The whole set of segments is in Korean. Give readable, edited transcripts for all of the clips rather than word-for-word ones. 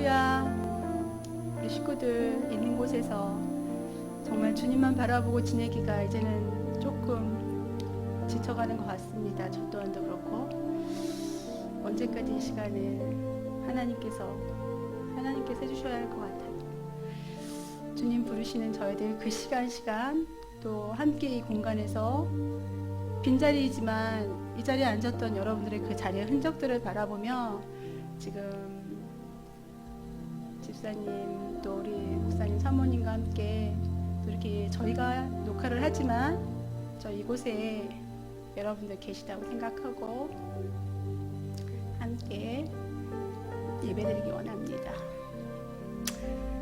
할렐루야. 우리 식구들 있는 곳에서 정말 주님만 바라보고 지내기가 이제는 조금 지쳐가는 것 같습니다. 저 또한도 그렇고, 언제까지 이 시간을 하나님께서 해주셔야 할 것 같아요. 주님 부르시는 저희들 그 시간 또 함께 이 공간에서 빈자리이지만 이 자리에 앉았던 여러분들의 그 자리의 흔적들을 바라보며 지금 집사님 또 우리 목사님 사모님과 함께 또 이렇게 저희가 녹화를 하지만 저 이곳에 여러분들 계시다고 생각하고 함께 예배드리기 원합니다.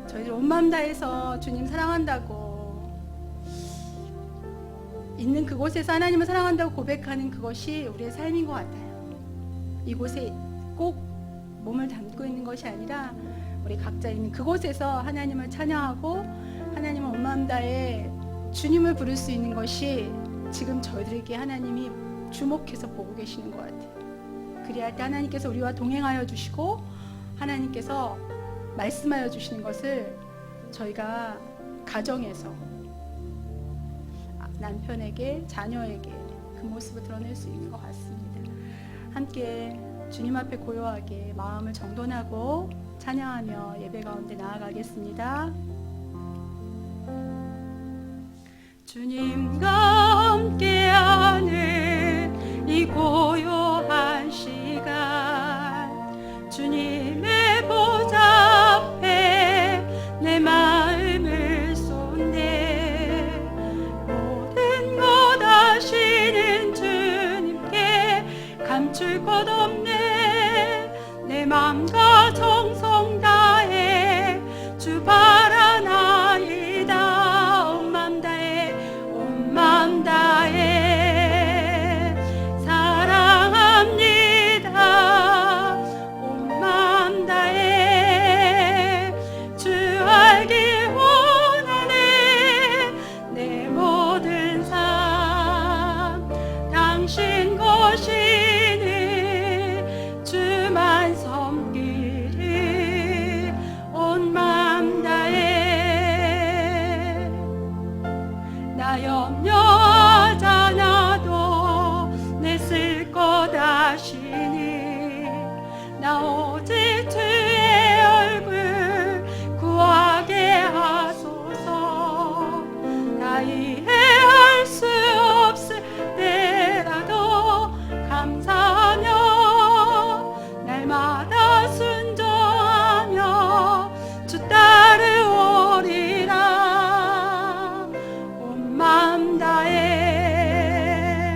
저희들 온 마음 다해서 주님 사랑한다고 있는 그곳에서 하나님을 사랑한다고 고백하는 그것이 우리의 삶인 것 같아요. 이곳에 꼭 몸을 담고 있는 것이 아니라 우리 각자 있는 그곳에서 하나님을 찬양하고 하나님을 온 마음 다해 주님을 부를 수 있는 것이 지금 저희들에게 하나님이 주목해서 보고 계시는 것 같아요. 그리할 때 하나님께서 우리와 동행하여 주시고 하나님께서 말씀하여 주시는 것을 저희가 가정에서 남편에게, 자녀에게 그 모습을 드러낼 수 있는 것 같습니다. 함께 주님 앞에 고요하게 마음을 정돈하고 찬양하며 예배 가운데 나아가겠습니다. 주님과 함께하는 이 고요한 시간, 주님의 보좌 앞에 내 마음을 쏟네. 모든 것 아시는 주님께 감출 것 없네. 내 마음과 정성 다해 주 바라나이다. 온 맘 다해, 온 맘 다해 사랑합니다. 온 맘 다해 주 알기 원하네. 내 모든 삶 당신 것이니 주만 섬기리. 온 맘 다해 나 염려하지 않아도 내 쓸 것 아시니. 나 오직 주의 얼굴 구하게 하소서. 다 이해할 수 없을 때라도 감사하며 날마다 순종하며 주 따르오리라. 온 맘 다해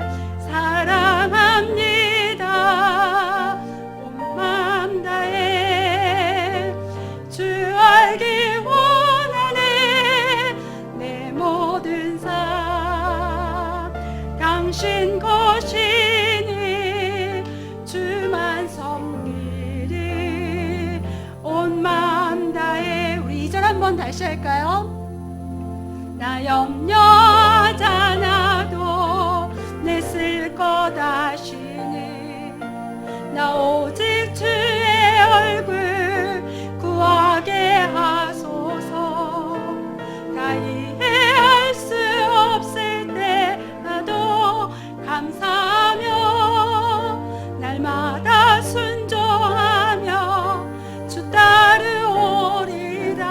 사랑합니다. 온 맘 다해 주 알기 원하네. 내 모든 삶 당신 것이니 주만 섬기리. 온 마음 다해. 우리 2절 한번 다시 할까요? 나 염려하지 않아도 내 쓸 것 아시니. 나 오직 주의 얼굴 구하게 하소서. 다 이해할 수 없을 때라도 감사하며 날마다 순종하며 주 따르오리라.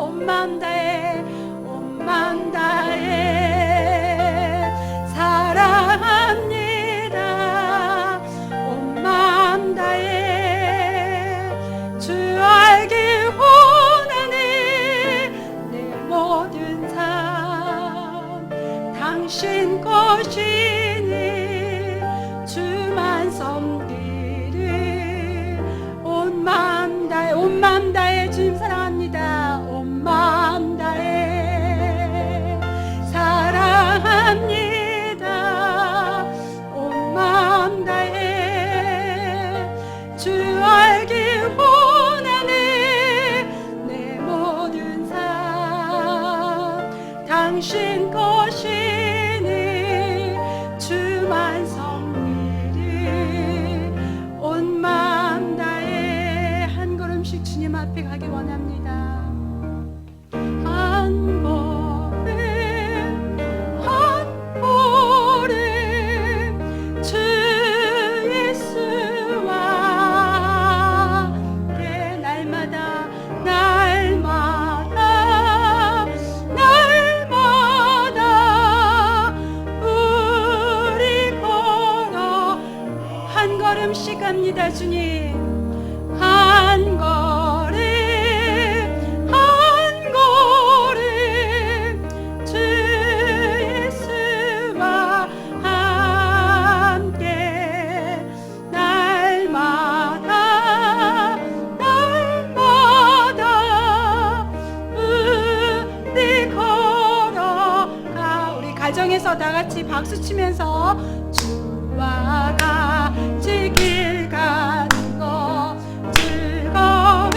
온 맘 다해, 온 맘 다해 사랑합니다. 온 맘 다해 주 알기 원하네. 내 모든 삶 당신 것이니 주만 섬기리. 온 맘 다해, 온 맘 다해 주님 사랑합니다. 온 맘 다해 사랑합니다. 온 맘 다해 주 알기 원하네. 내 모든 삶 당신 것이니 주만 섬기리. 한 걸음씩 갑니다. 주님, 한 걸음 한 걸음 주 예수와 함께 날마다 우리 걸어가. 우리 가정에서 다 같이 박수 치면서 주와 같이 길 가는 거 즐거운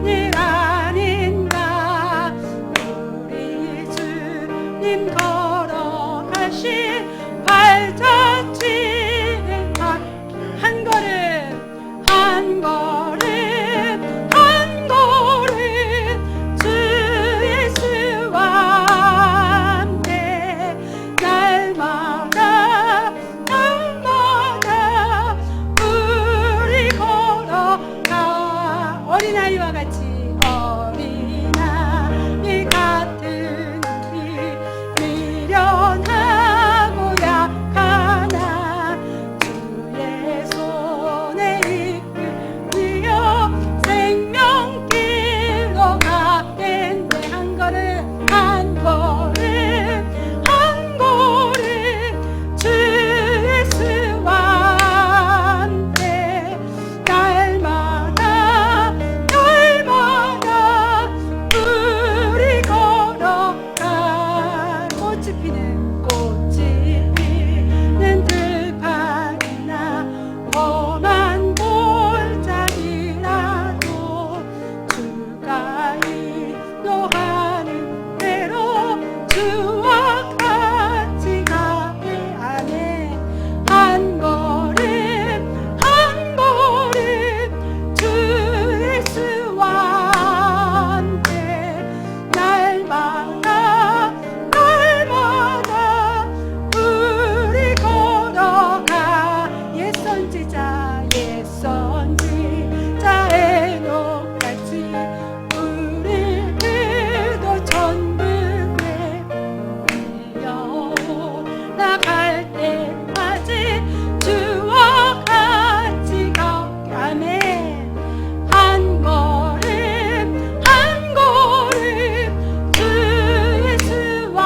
일 아닌가. 우리 주님 걸어가신 발자취를 한 걸음 한 걸음 한 걸음 주 예수와 함께 날마다 우리 걸어가. 어린아이와 같이 어린아이 같은 길 미련하고 약하나 주의 손에 이끌려 생명길로 가겠네. 한 걸음 한 걸음 한 걸음 주 예수와 함께 날마다 우리 걸어가. 꽃이 피는 들판이나 험한 골짜기라도 주가 인도하는 대로 주와 같이 가게 하네. 한 걸음 한 걸음 주 예수와 함께 날마다 우리 걸어가. 옛선지자 에녹같이 우리 그도 천국에 밀려 나갈 때까지 주와 같이 가게 하네. 한 걸음 한 걸음 주 예수와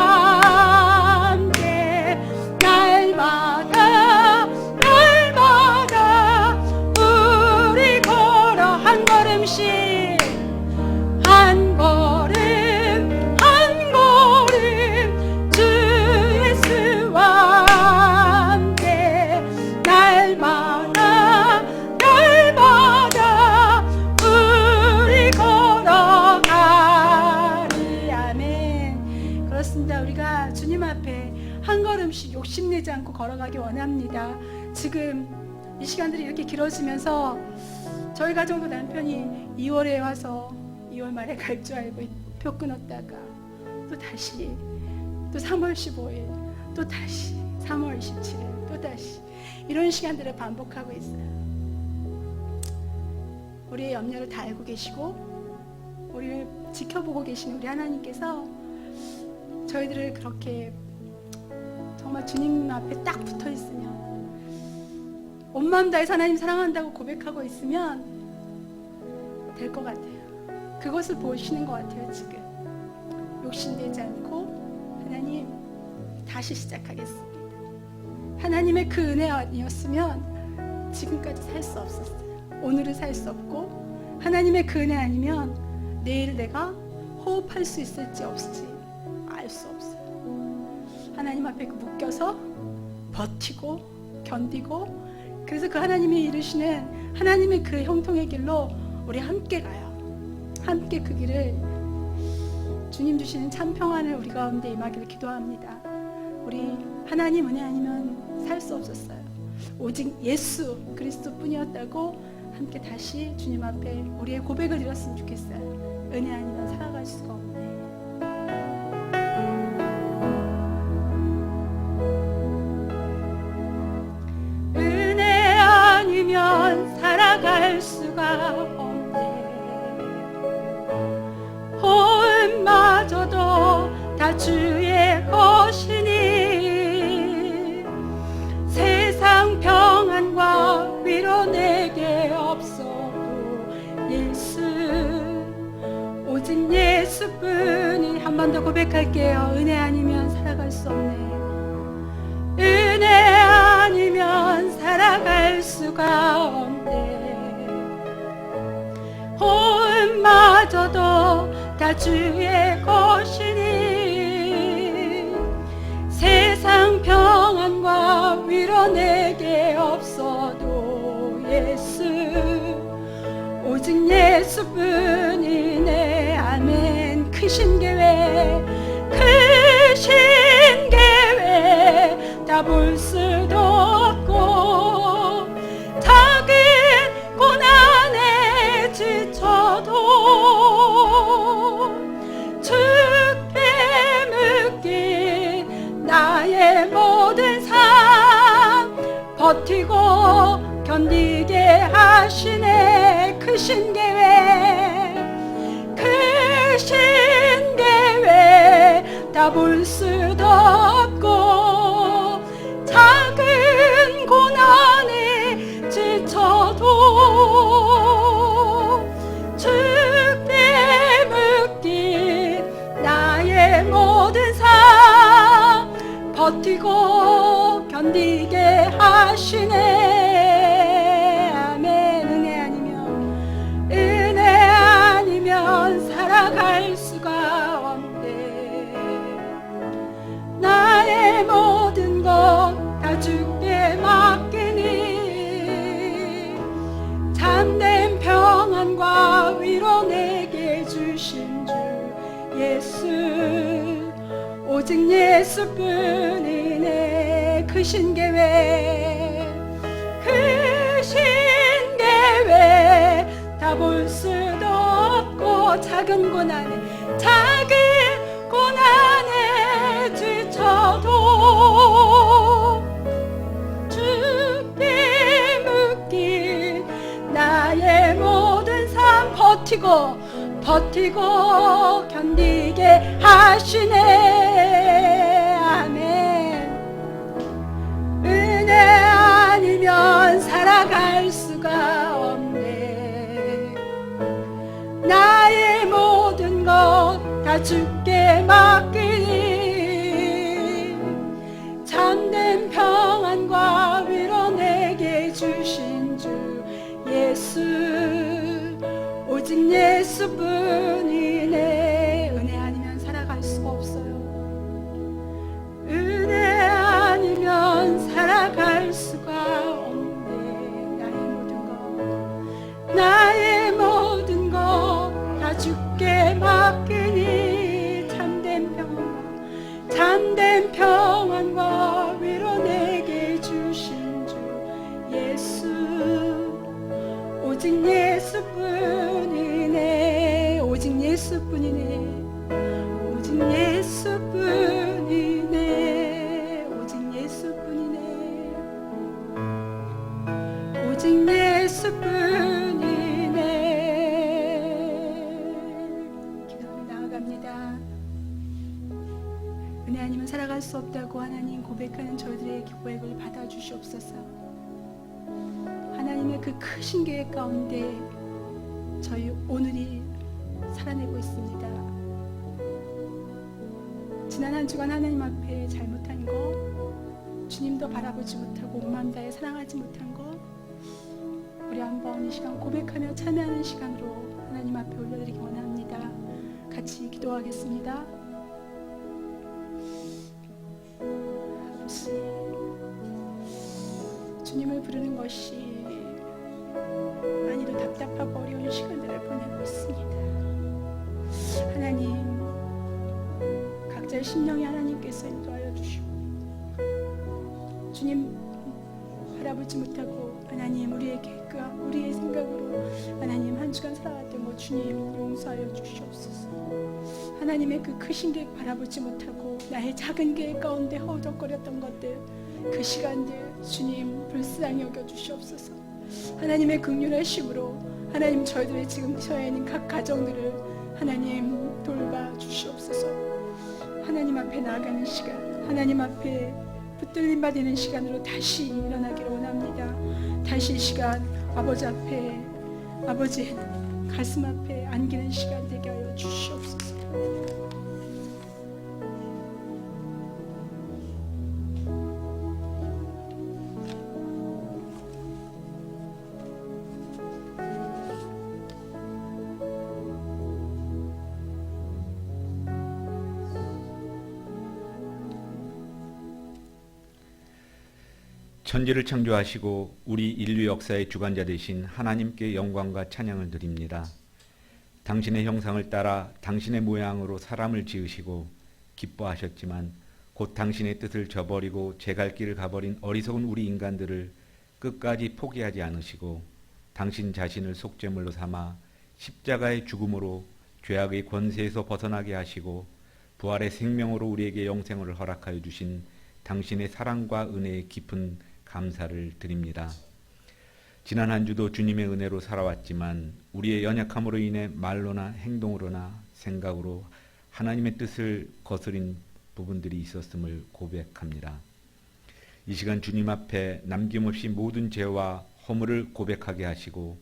함께 날마다 우리 걸어. 한 걸음씩 한 걸음 한 걸음 주 예수와 함께 날마다 우리 걸어가리. 아멘. 그렇습니다. 우리가 주님 앞에 한 걸음씩 욕심내지 않고 걸어가기 원합니다. 지금 이 시간들이 이렇게 길어지면서 저희 가정도 남편이 2월에 와서 2월 말에 갈 줄 알고 표 끊었다가 또 다시 또 3월 15일 또 다시 3월 27일 또 다시 이런 시간들을 반복하고 있어요. 우리의 염려를 다 알고 계시고 우리를 지켜보고 계시는 우리 하나님께서 저희들을 그렇게 정말 주님 앞에 딱 붙어 있으면, 온 마음 다해서 하나님 사랑한다고 고백하고 있으면 될 것 같아요. 그것을 보시는 것 같아요. 지금 욕심내지 않고 하나님 다시 시작하겠습니다. 하나님의 그 은혜 아니었으면 지금까지 살 수 없었어요. 오늘을 살 수 없고, 하나님의 그 은혜 아니면 내일 내가 호흡할 수 있을지 없을지 알 수 없어요. 하나님 앞에 묶여서 버티고 견디고, 그래서 그 하나님이 이루시는 하나님의 그 형통의 길로 우리 함께 가요. 함께 그 길을, 주님 주시는 참 평안을 우리 가운데 임하기를 기도합니다. 우리 하나님 은혜 아니면 살 수 없었어요. 오직 예수 그리스도 뿐이었다고 함께 다시 주님 앞에 우리의 고백을 드렸으면 좋겠어요. 은혜 아니면 살아갈 수가 없네. 은혜 아니면 살아갈 수가 없네. 호흡마저도 다 주의 것이니 세상 평안과 오직 예수뿐이. 한 번 더 고백할게요. 은혜 아니면 살아갈 수 없네. 은혜 아니면 살아갈 수가 없네. 호흡마저도 다 주의 것이니 세상 평안과 위로 내게 없어도 예수, 오직 예수뿐이네. 아멘. 크신 계획, 크신 계획 다 볼 수도 없고 작은 고난에 지쳐도 주께 묶인 나의 모든 삶 버티고 견디게 하시네. 크신 계획, 크신 계획 다 볼 수도 없고 작은 고난에 지쳐도 주께 묶인 나의 모든 삶 버티고 견디게 하시네. 아멘. 은혜 아니면 살아갈 수가 없네. 나의 모든 것 다 주께 맡기니 참된 평안과 위로 내게 주신 주 예수, 오직 예수뿐이네. 크신 계획, 크신 계획 다 볼 수도 없고 작은 고난에 지쳐도 주께 묶인 나의 모든 삶 버티고 견디게 하시네. 아멘. 은혜 아니면 살아갈 수가 없네. 나의 모든 것 다 주께 맡기니 참된 평안과 위로 내게 주신 주 예수, 오직 예수뿐이네. 은혜 아니면 살아갈 수가 없어요. 은혜 아니면 살아갈 수가 없네. 나의 모든 것 다 주께 맡기니 참된 평안과 위로 내게 주신 주 예수, 오직 예수뿐이네. 오직 예수뿐이네. 오직 예수뿐이네. 오직 예수뿐이네. 오직 예수뿐이네. 기도로 나아갑니다. 은혜 아니면 살아갈 수 없다고 하나님 고백하는 저희들의 고백을 받아주시옵소서. 하나님의 그 크신 계획 가운데 저희 오늘이 살아내고 있습니다. 지난 한 주간 하나님 앞에 잘못한 거, 주님도 바라보지 못하고 온 마음 다해 사랑하지 못한 거, 우리 한번 이 시간 고백하며 참여하는 시간으로 하나님 앞에 올려드리기 원합니다. 같이 기도하겠습니다. 아버지, 주님을 부르는 것이 많이도 답답하고 어려운 시간들을 보내고 있습니다. 하나님, 각자의 심령이 하나님께서 인도하여 주시고 주님 바라보지 못하고 하나님 우리의 계획과 우리의 생각으로 하나님 한 주간 살아왔던 것 주님 용서하여 주시옵소서. 하나님의 그 크신 계획 바라보지 못하고 나의 작은 계획 가운데 허우적거렸던 것들, 그 시간들 주님 불쌍히 여겨 주시옵소서. 하나님의 긍휼하심으로 하나님 저희들의 지금 처해 있는 각 가정들을 하나님 돌봐 주시옵소서. 하나님 앞에 나아가는 시간, 하나님 앞에 붙들림 받는 시간으로 다시 일어나기를 원합니다. 다시 이 시간 아버지 앞에, 아버지 가슴 앞에 안기는 시간 되게 하여 주시옵소서. 천지를 창조하시고 우리 인류 역사의 주관자 되신 하나님께 영광과 찬양을 드립니다. 당신의 형상을 따라 당신의 모양으로 사람을 지으시고 기뻐하셨지만 곧 당신의 뜻을 저버리고 제 갈 길을 가버린 어리석은 우리 인간들을 끝까지 포기하지 않으시고 당신 자신을 속죄물로 삼아 십자가의 죽음으로 죄악의 권세에서 벗어나게 하시고 부활의 생명으로 우리에게 영생을 허락하여 주신 당신의 사랑과 은혜에 깊은 감사를 드립니다. 지난 한 주도 주님의 은혜로 살아왔지만 우리의 연약함으로 인해 말로나 행동으로나 생각으로 하나님의 뜻을 거스린 부분들이 있었음을 고백합니다. 이 시간 주님 앞에 남김없이 모든 죄와 허물을 고백하게 하시고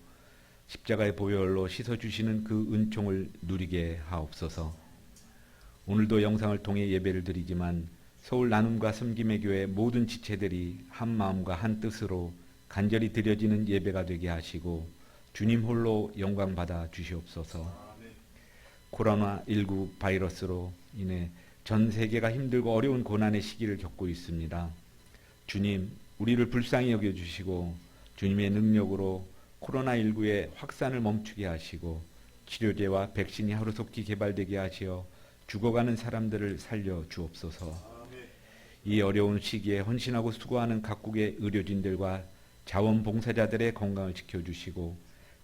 십자가의 보혈로 씻어주시는 그 은총을 누리게 하옵소서. 오늘도 영상을 통해 예배를 드리지만 서울 나눔과 섬김의 교회 모든 지체들이 한 마음과 한 뜻으로 간절히 드려지는 예배가 되게 하시고 주님 홀로 영광 받아 주시옵소서. 코로나19 바이러스로 인해 전 세계가 힘들고 어려운 고난의 시기를 겪고 있습니다. 주님, 우리를 불쌍히 여겨주시고 주님의 능력으로 코로나19의 확산을 멈추게 하시고 치료제와 백신이 하루속히 개발되게 하시어 죽어가는 사람들을 살려 주옵소서. 이 어려운 시기에 헌신하고 수고하는 각국의 의료진들과 자원봉사자들의 건강을 지켜주시고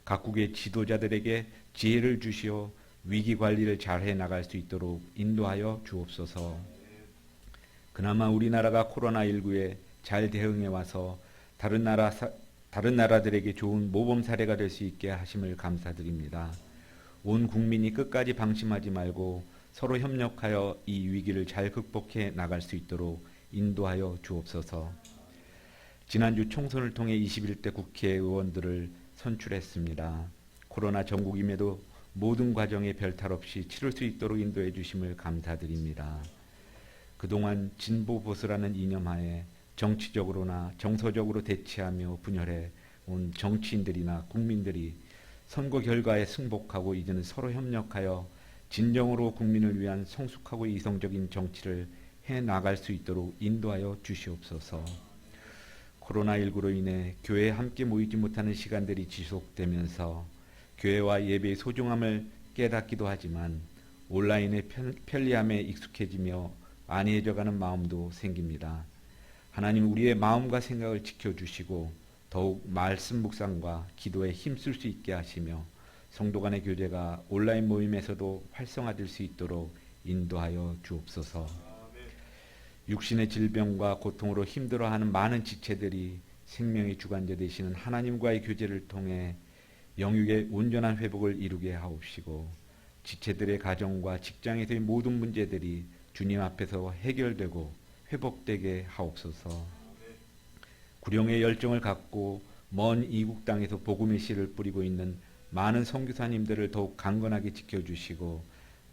각국의 지도자들에게 지혜를 주시어 위기관리를 잘해 나갈 수 있도록 인도하여 주옵소서. 그나마 우리나라가 코로나19에 잘 대응해 와서 다른 나라들에게 좋은 모범 사례가 될 수 있게 하심을 감사드립니다. 온 국민이 끝까지 방심하지 말고 서로 협력하여 이 위기를 잘 극복해 나갈 수 있도록 인도하여 주옵소서. 지난주 총선을 통해 21대 국회의원들을 선출했습니다. 코로나 전국임에도 모든 과정에 별탈 없이 치를 수 있도록 인도해 주심을 감사드립니다. 그동안 진보 보수라는 이념하에 정치적으로나 정서적으로 대치하며 분열해 온 정치인들이나 국민들이 선거 결과에 승복하고 이제는 서로 협력하여 진정으로 국민을 위한 성숙하고 이성적인 정치를 해나갈 수 있도록 인도하여 주시옵소서. 코로나19로 인해 교회에 함께 모이지 못하는 시간들이 지속되면서 교회와 예배의 소중함을 깨닫기도 하지만 온라인의 편리함에 익숙해지며 안이해져가는 마음도 생깁니다. 하나님, 우리의 마음과 생각을 지켜주시고 더욱 말씀 묵상과 기도에 힘쓸 수 있게 하시며 성도 간의 교제가 온라인 모임에서도 활성화될 수 있도록 인도하여 주옵소서. 육신의 질병과 고통으로 힘들어하는 많은 지체들이 생명의 주관자 되시는 하나님과의 교제를 통해 영육의 온전한 회복을 이루게 하옵시고 지체들의 가정과 직장에서의 모든 문제들이 주님 앞에서 해결되고 회복되게 하옵소서. 구령의 열정을 갖고 먼 이국 땅에서 복음의 씨를 뿌리고 있는 많은 선교사님들을 더욱 강건하게 지켜주시고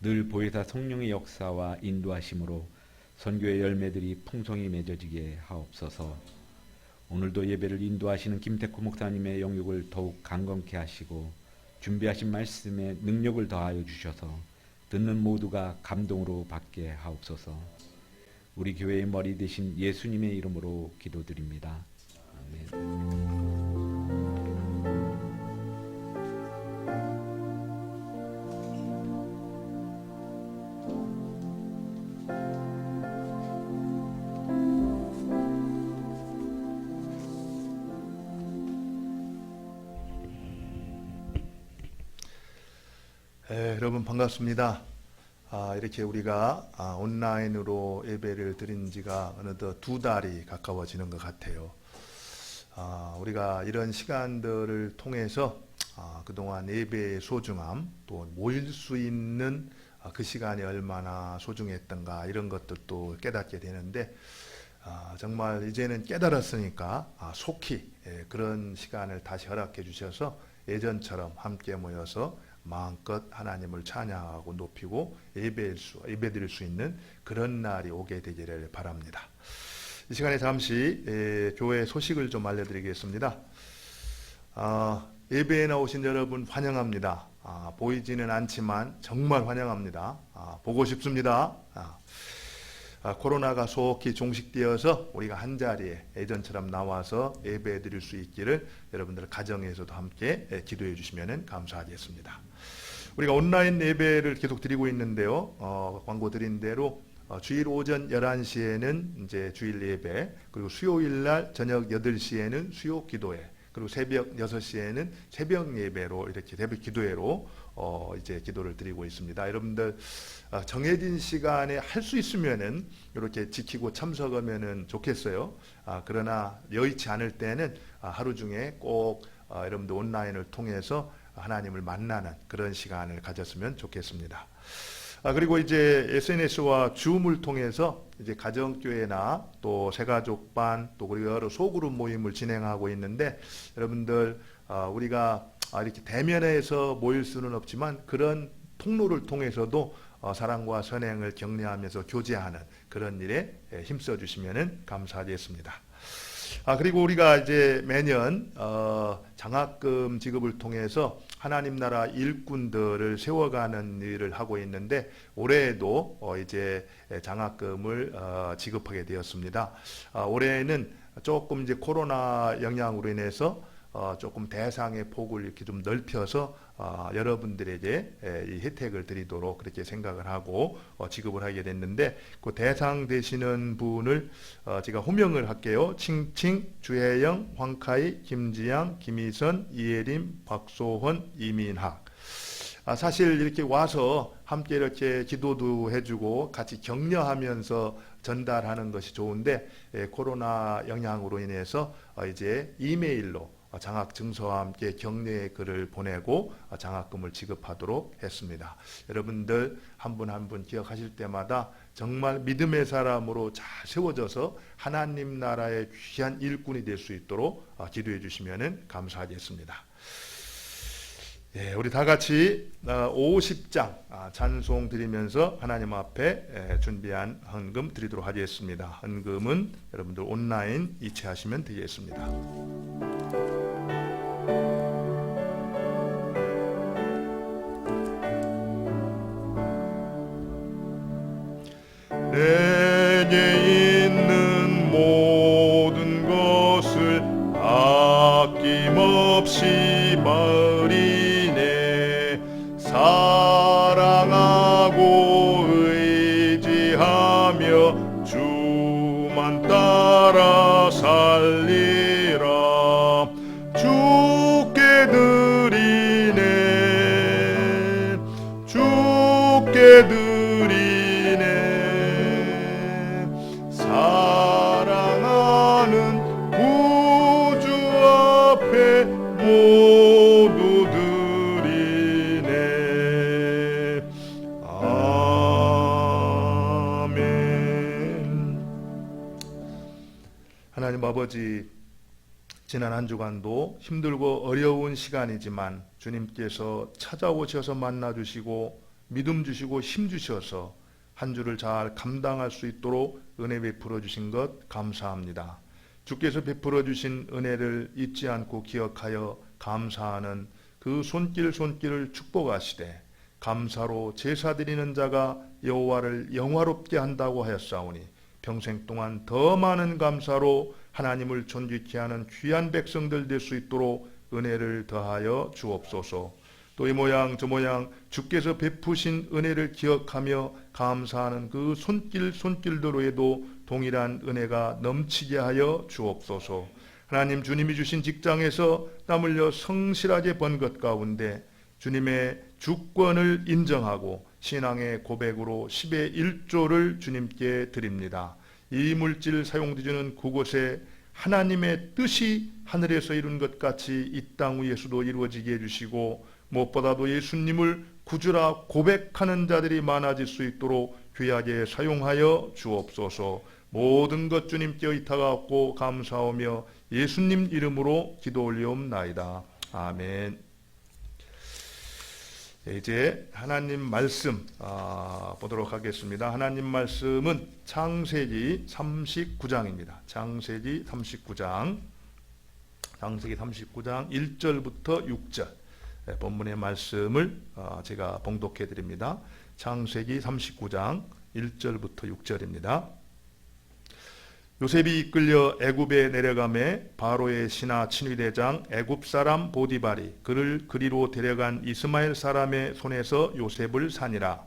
늘 보혜사 성령의 역사와 인도하심으로 선교의 열매들이 풍성히 맺어지게 하옵소서. 오늘도 예배를 인도하시는 김태코 목사님의 영육을 더욱 강건케 하시고 준비하신 말씀에 능력을 더하여 주셔서 듣는 모두가 감동으로 받게 하옵소서. 우리 교회의 머리 되신 예수님의 이름으로 기도드립니다. 아멘. 여러분 반갑습니다. 이렇게 우리가 온라인으로 예배를 드린 지가 어느덧 2달이 가까워지는 것 같아요. 우리가 이런 시간들을 통해서 그동안 예배의 소중함, 또 모일 수 있는 그 시간이 얼마나 소중했던가 이런 것들도 깨닫게 되는데 정말 이제는 깨달았으니까 속히 그런 시간을 다시 허락해 주셔서 예전처럼 함께 모여서 마음껏 하나님을 찬양하고 높이고 예배드릴 수 있는 그런 날이 오게 되기를 바랍니다. 이 시간에 잠시 교회 소식을 좀 알려드리겠습니다. 예배에 나오신 여러분 환영합니다. 보이지는 않지만 정말 환영합니다. 보고 싶습니다. 코로나가 속히 종식되어서 우리가 한자리에 예전처럼 나와서 예배 드릴 수 있기를 여러분들 가정에서도 함께 기도해 주시면 감사하겠습니다. 우리가 온라인 예배를 계속 드리고 있는데요. 광고 드린 대로 주일 오전 11시에는 이제 주일 예배, 그리고 수요일 날 저녁 8시에는 수요 기도회, 그리고 새벽 6시에는 새벽 예배로 이렇게 새벽 기도회로 이제 기도를 드리고 있습니다. 여러분들 정해진 시간에 할 수 있으면은 이렇게 지키고 참석하면은 좋겠어요. 그러나 여의치 않을 때는 하루 중에 꼭 여러분들 온라인을 통해서 하나님을 만나는 그런 시간을 가졌으면 좋겠습니다. 그리고 이제 SNS와 줌을 통해서 이제 가정교회나 또 새가족반 또 그리고 여러 소그룹 모임을 진행하고 있는데, 여러분들 우리가 이렇게 대면에서 모일 수는 없지만 그런 통로를 통해서도 사랑과 선행을 격려하면서 교제하는 그런 일에 힘써 주시면 감사하겠습니다. 그리고 우리가 이제 매년 장학금 지급을 통해서 하나님 나라 일꾼들을 세워가는 일을 하고 있는데, 올해에도 이제 장학금을 지급하게 되었습니다. 올해는 조금 이제 코로나 영향으로 인해서 조금 대상의 폭을 이렇게 좀 넓혀서 여러분들에게 이 혜택을 드리도록 그렇게 생각을 하고 지급을 하게 됐는데, 그 대상 되시는 분을 제가 호명을 할게요. 칭칭, 주혜영, 황카이, 김지양, 김희선, 이예림, 박소헌, 이민학. 사실 이렇게 와서 함께 이렇게 기도도 해주고 같이 격려하면서 전달하는 것이 좋은데, 코로나 영향으로 인해서 이제 이메일로 장학 증서와 함께 격려의 글을 보내고 장학금을 지급하도록 했습니다. 여러분들 한 분 한 분 기억하실 때마다 정말 믿음의 사람으로 잘 세워져서 하나님 나라의 귀한 일꾼이 될 수 있도록 기도해 주시면 감사하겠습니다. 우리 다 같이 50장 찬송 드리면서 하나님 앞에 준비한 헌금 드리도록 하겠습니다. 헌금은 여러분들 온라인 이체하시면 되겠습니다. 내게 있는 모든 것을 아낌없이 버리네. 사랑하고 의지하며 주만 따라 살리라. 주께 드리네. 주께 드리네. 사랑하는 구주 앞에 모두 드리네. 아멘. 하나님 아버지, 지난 한 주간도 힘들고 어려운 시간이지만 주님께서 찾아오셔서 만나주시고 믿음 주시고 힘 주셔서 한 주를 잘 감당할 수 있도록 은혜 베풀어 주신 것 감사합니다. 주께서 베풀어 주신 은혜를 잊지 않고 기억하여 감사하는 그 손길을 축복하시되, 감사로 제사 드리는 자가 여호와를 영화롭게 한다고 하였사오니 평생 동안 더 많은 감사로 하나님을 존귀케 하는 귀한 백성들 될 수 있도록 은혜를 더하여 주옵소서. 또 이 모양 저 모양 주께서 베푸신 은혜를 기억하며 감사하는 그 손길들에도 동일한 은혜가 넘치게 하여 주옵소서. 하나님, 주님이 주신 직장에서 땀 흘려 성실하게 번 것 가운데 주님의 주권을 인정하고 신앙의 고백으로 10의 1조를 주님께 드립니다. 이 물질 사용되는 그곳에 하나님의 뜻이 하늘에서 이룬 것 같이 이 땅 위에서도 이루어지게 해주시고, 무엇보다도 예수님을 구주라 고백하는 자들이 많아질 수 있도록 귀하게 사용하여 주옵소서. 모든 것 주님께 의탁하고 감사하며 예수님 이름으로 기도 올리옵나이다. 아멘. 이제 하나님 말씀 보도록 하겠습니다. 하나님 말씀은 창세기 39장입니다. 창세기 39장 1절부터 6절 본문의 말씀을 제가 봉독해 드립니다. 창세기 39장 1절부터 6절입니다. 요셉이 이끌려 애굽에 내려가매 바로의 신하 친위대장 애굽 사람 보디발이 그를 그리로 데려간 이스마엘 사람의 손에서 요셉을 산이라.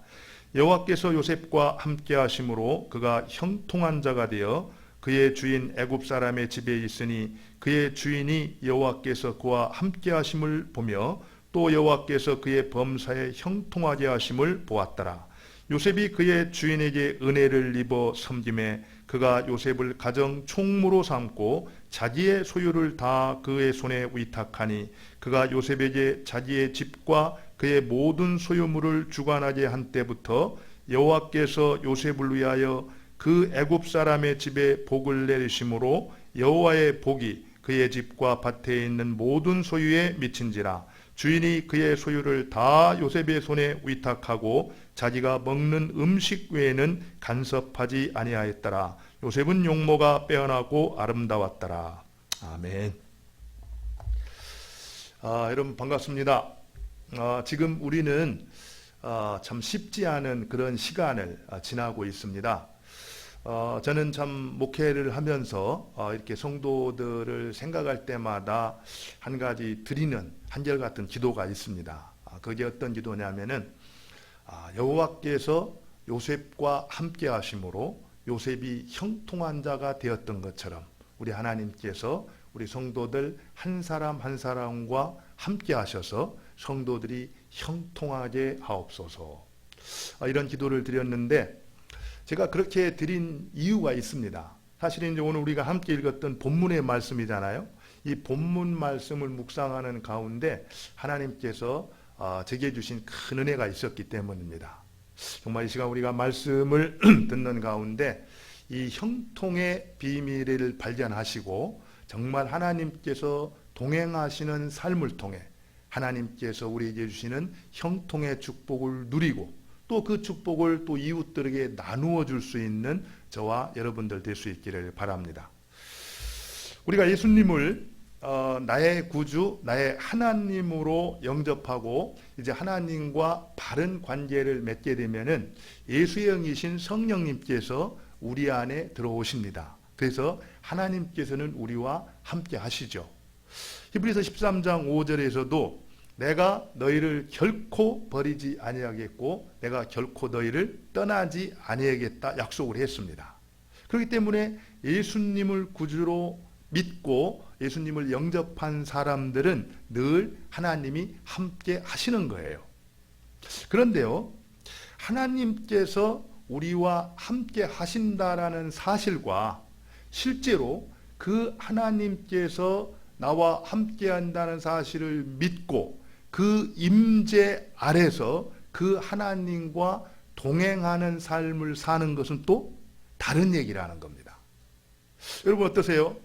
여호와께서 요셉과 함께 하심으로 그가 형통한 자가 되어 그의 주인 애굽 사람의 집에 있으니 그의 주인이 여호와께서 그와 함께 하심을 보며 또 여호와께서 그의 범사에 형통하게 하심을 보았더라. 요셉이 그의 주인에게 은혜를 입어 섬김에 그가 요셉을 가정 총무로 삼고 자기의 소유를 다 그의 손에 위탁하니 그가 요셉에게 자기의 집과 그의 모든 소유물을 주관하게 한 때부터 여호와께서 요셉을 위하여 그 애굽 사람의 집에 복을 내리심으로 여호와의 복이 그의 집과 밭에 있는 모든 소유에 미친지라. 주인이 그의 소유를 다 요셉의 손에 위탁하고 자기가 먹는 음식 외에는 간섭하지 아니하였더라. 요셉은 용모가 빼어나고 아름다웠더라. 아멘. 여러분 반갑습니다. 지금 우리는 참 쉽지 않은 그런 시간을 지나고 있습니다. 저는 참 목회를 하면서 이렇게 성도들을 생각할 때마다 한 가지 드리는 한결같은 기도가 있습니다. 그게 어떤 기도냐면은 여호와께서 요셉과 함께 하심으로 요셉이 형통한 자가 되었던 것처럼 우리 하나님께서 우리 성도들 한 사람 한 사람과 함께 하셔서 성도들이 형통하게 하옵소서. 이런 기도를 드렸는데 제가 그렇게 드린 이유가 있습니다. 사실은 이제 오늘 우리가 함께 읽었던 본문의 말씀이잖아요. 이 본문 말씀을 묵상하는 가운데 하나님께서 제게 주신 큰 은혜가 있었기 때문입니다. 정말 이 시간 우리가 말씀을 듣는 가운데 이 형통의 비밀을 발견하시고 정말 하나님께서 동행하시는 삶을 통해 하나님께서 우리에게 주시는 형통의 축복을 누리고 또 그 축복을 또 이웃들에게 나누어 줄 수 있는 저와 여러분들 될 수 있기를 바랍니다. 우리가 예수님을 나의 구주, 나의 하나님으로 영접하고 이제 하나님과 바른 관계를 맺게 되면은 예수의 영이신 성령님께서 우리 안에 들어오십니다. 그래서 하나님께서는 우리와 함께 하시죠. 히브리서 13장 5절에서도 내가 너희를 결코 버리지 아니하겠고 내가 결코 너희를 떠나지 아니하겠다 약속을 했습니다. 그렇기 때문에 예수님을 구주로 믿고 예수님을 영접한 사람들은 늘 하나님이 함께 하시는 거예요. 그런데요, 하나님께서 우리와 함께 하신다라는 사실과 실제로 그 하나님께서 나와 함께 한다는 사실을 믿고 그 임재 아래서 그 하나님과 동행하는 삶을 사는 것은 또 다른 얘기라는 겁니다. 여러분 어떠세요?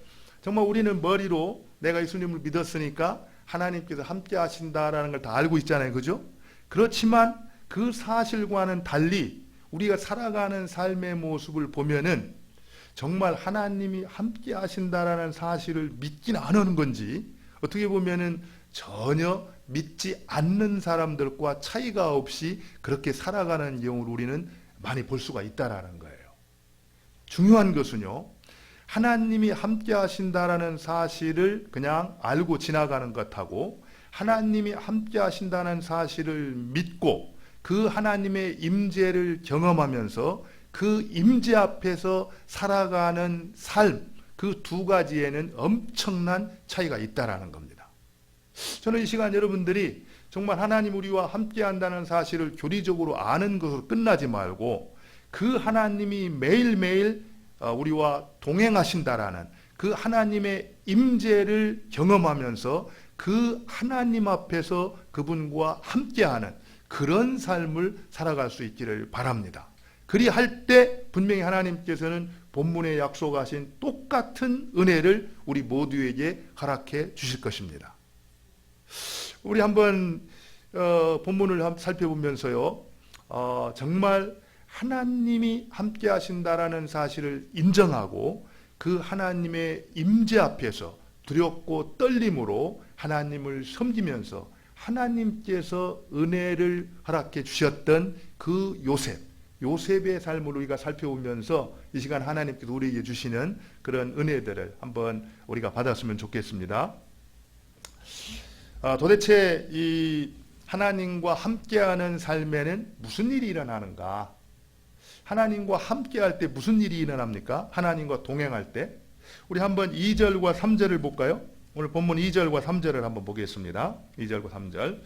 정말 우리는 머리로 내가 예수님을 믿었으니까 하나님께서 함께 하신다라는 걸 다 알고 있잖아요. 그죠? 그렇지만 그 사실과는 달리 우리가 살아가는 삶의 모습을 보면은 정말 하나님이 함께 하신다라는 사실을 믿긴 안 하는 건지 어떻게 보면은 전혀 믿지 않는 사람들과 차이가 없이 그렇게 살아가는 경우를 우리는 많이 볼 수가 있다라는 거예요. 중요한 것은요, 하나님이 함께 하신다라는 사실을 그냥 알고 지나가는 것하고 하나님이 함께 하신다는 사실을 믿고 그 하나님의 임재를 경험하면서 그 임재 앞에서 살아가는 삶, 그 두 가지에는 엄청난 차이가 있다라는 겁니다. 저는 이 시간 여러분들이 정말 하나님 우리와 함께 한다는 사실을 교리적으로 아는 것으로 끝나지 말고 그 하나님이 매일매일 우리와 동행하신다라는 그 하나님의 임재를 경험하면서 그 하나님 앞에서 그분과 함께하는 그런 삶을 살아갈 수 있기를 바랍니다. 그리할 때 분명히 하나님께서는 본문에 약속하신 똑같은 은혜를 우리 모두에게 허락해 주실 것입니다. 우리 한번 본문을 살펴보면서요, 정말 하나님이 함께 하신다라는 사실을 인정하고 그 하나님의 임재 앞에서 두렵고 떨림으로 하나님을 섬기면서 하나님께서 은혜를 허락해 주셨던 그 요셉의 삶을 우리가 살펴보면서 이 시간 하나님께서 우리에게 주시는 그런 은혜들을 한번 우리가 받았으면 좋겠습니다. 도대체 이 하나님과 함께하는 삶에는 무슨 일이 일어나는가? 하나님과 함께할 때 무슨 일이 일어납니까? 하나님과 동행할 때. 우리 한번 2절과 3절을 볼까요? 오늘 본문 2절과 3절을 한번 보겠습니다. 2절과 3절.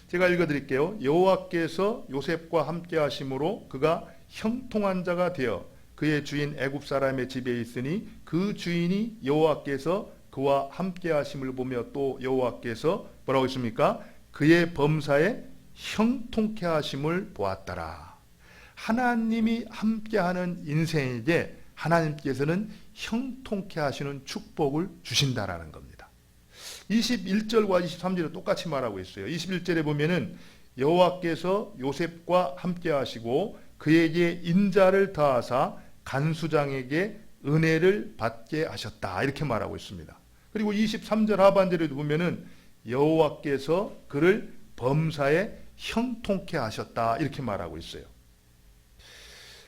제가 읽어드릴게요. 여호와께서 요셉과 함께 하심으로 그가 형통한 자가 되어 그의 주인 애굽 사람의 집에 있으니 그 주인이 여호와께서 그와 함께 하심을 보며 또 여호와께서 뭐라고 했습니까? 그의 범사에 형통케 하심을 보았더라. 하나님이 함께하는 인생에게 하나님께서는 형통케 하시는 축복을 주신다라는 겁니다. 21절과 23절에 똑같이 말하고 있어요. 21절에 보면은 여호와께서 요셉과 함께 하시고 그에게 인자를 더하사 간수장에게 은혜를 받게 하셨다. 이렇게 말하고 있습니다. 그리고 23절 하반절에도 보면은 여호와께서 그를 범사에 형통케 하셨다. 이렇게 말하고 있어요.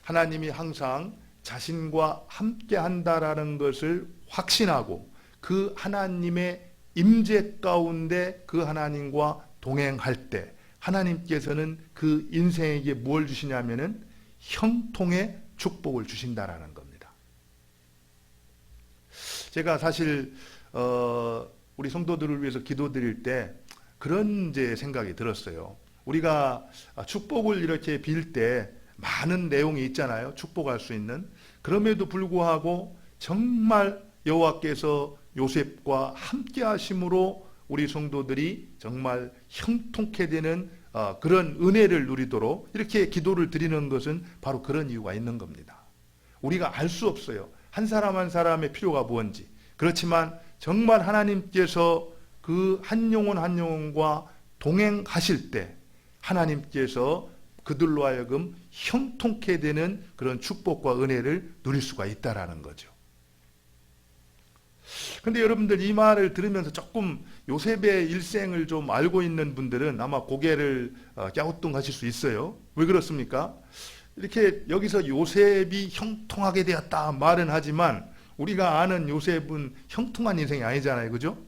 하나님이 항상 자신과 함께 한다라는 것을 확신하고 그 하나님의 임재 가운데 그 하나님과 동행할 때 하나님께서는 그 인생에게 무엇을 주시냐면은 형통의 축복을 주신다라는 겁니다. 제가 사실 우리 성도들을 위해서 기도드릴 때 그런 이제 생각이 들었어요. 우리가 축복을 이렇게 빌 때 많은 내용이 있잖아요. 축복할 수 있는. 그럼에도 불구하고 정말 여호와께서 요셉과 함께 하심으로 우리 성도들이 정말 형통케 되는 그런 은혜를 누리도록 이렇게 기도를 드리는 것은 바로 그런 이유가 있는 겁니다. 우리가 알 수 없어요. 한 사람 한 사람의 필요가 뭔지. 그렇지만 정말 하나님께서 그 한 영혼 한 영혼과 동행하실 때 하나님께서 그들로 하여금 형통케 되는 그런 축복과 은혜를 누릴 수가 있다라는 거죠. 근데 여러분들 이 말을 들으면서 조금 요셉의 일생을 좀 알고 있는 분들은 아마 고개를 갸우뚱하실 수 있어요. 왜 그렇습니까? 이렇게 여기서 요셉이 형통하게 되었다 말은 하지만 우리가 아는 요셉은 형통한 인생이 아니잖아요. 그죠?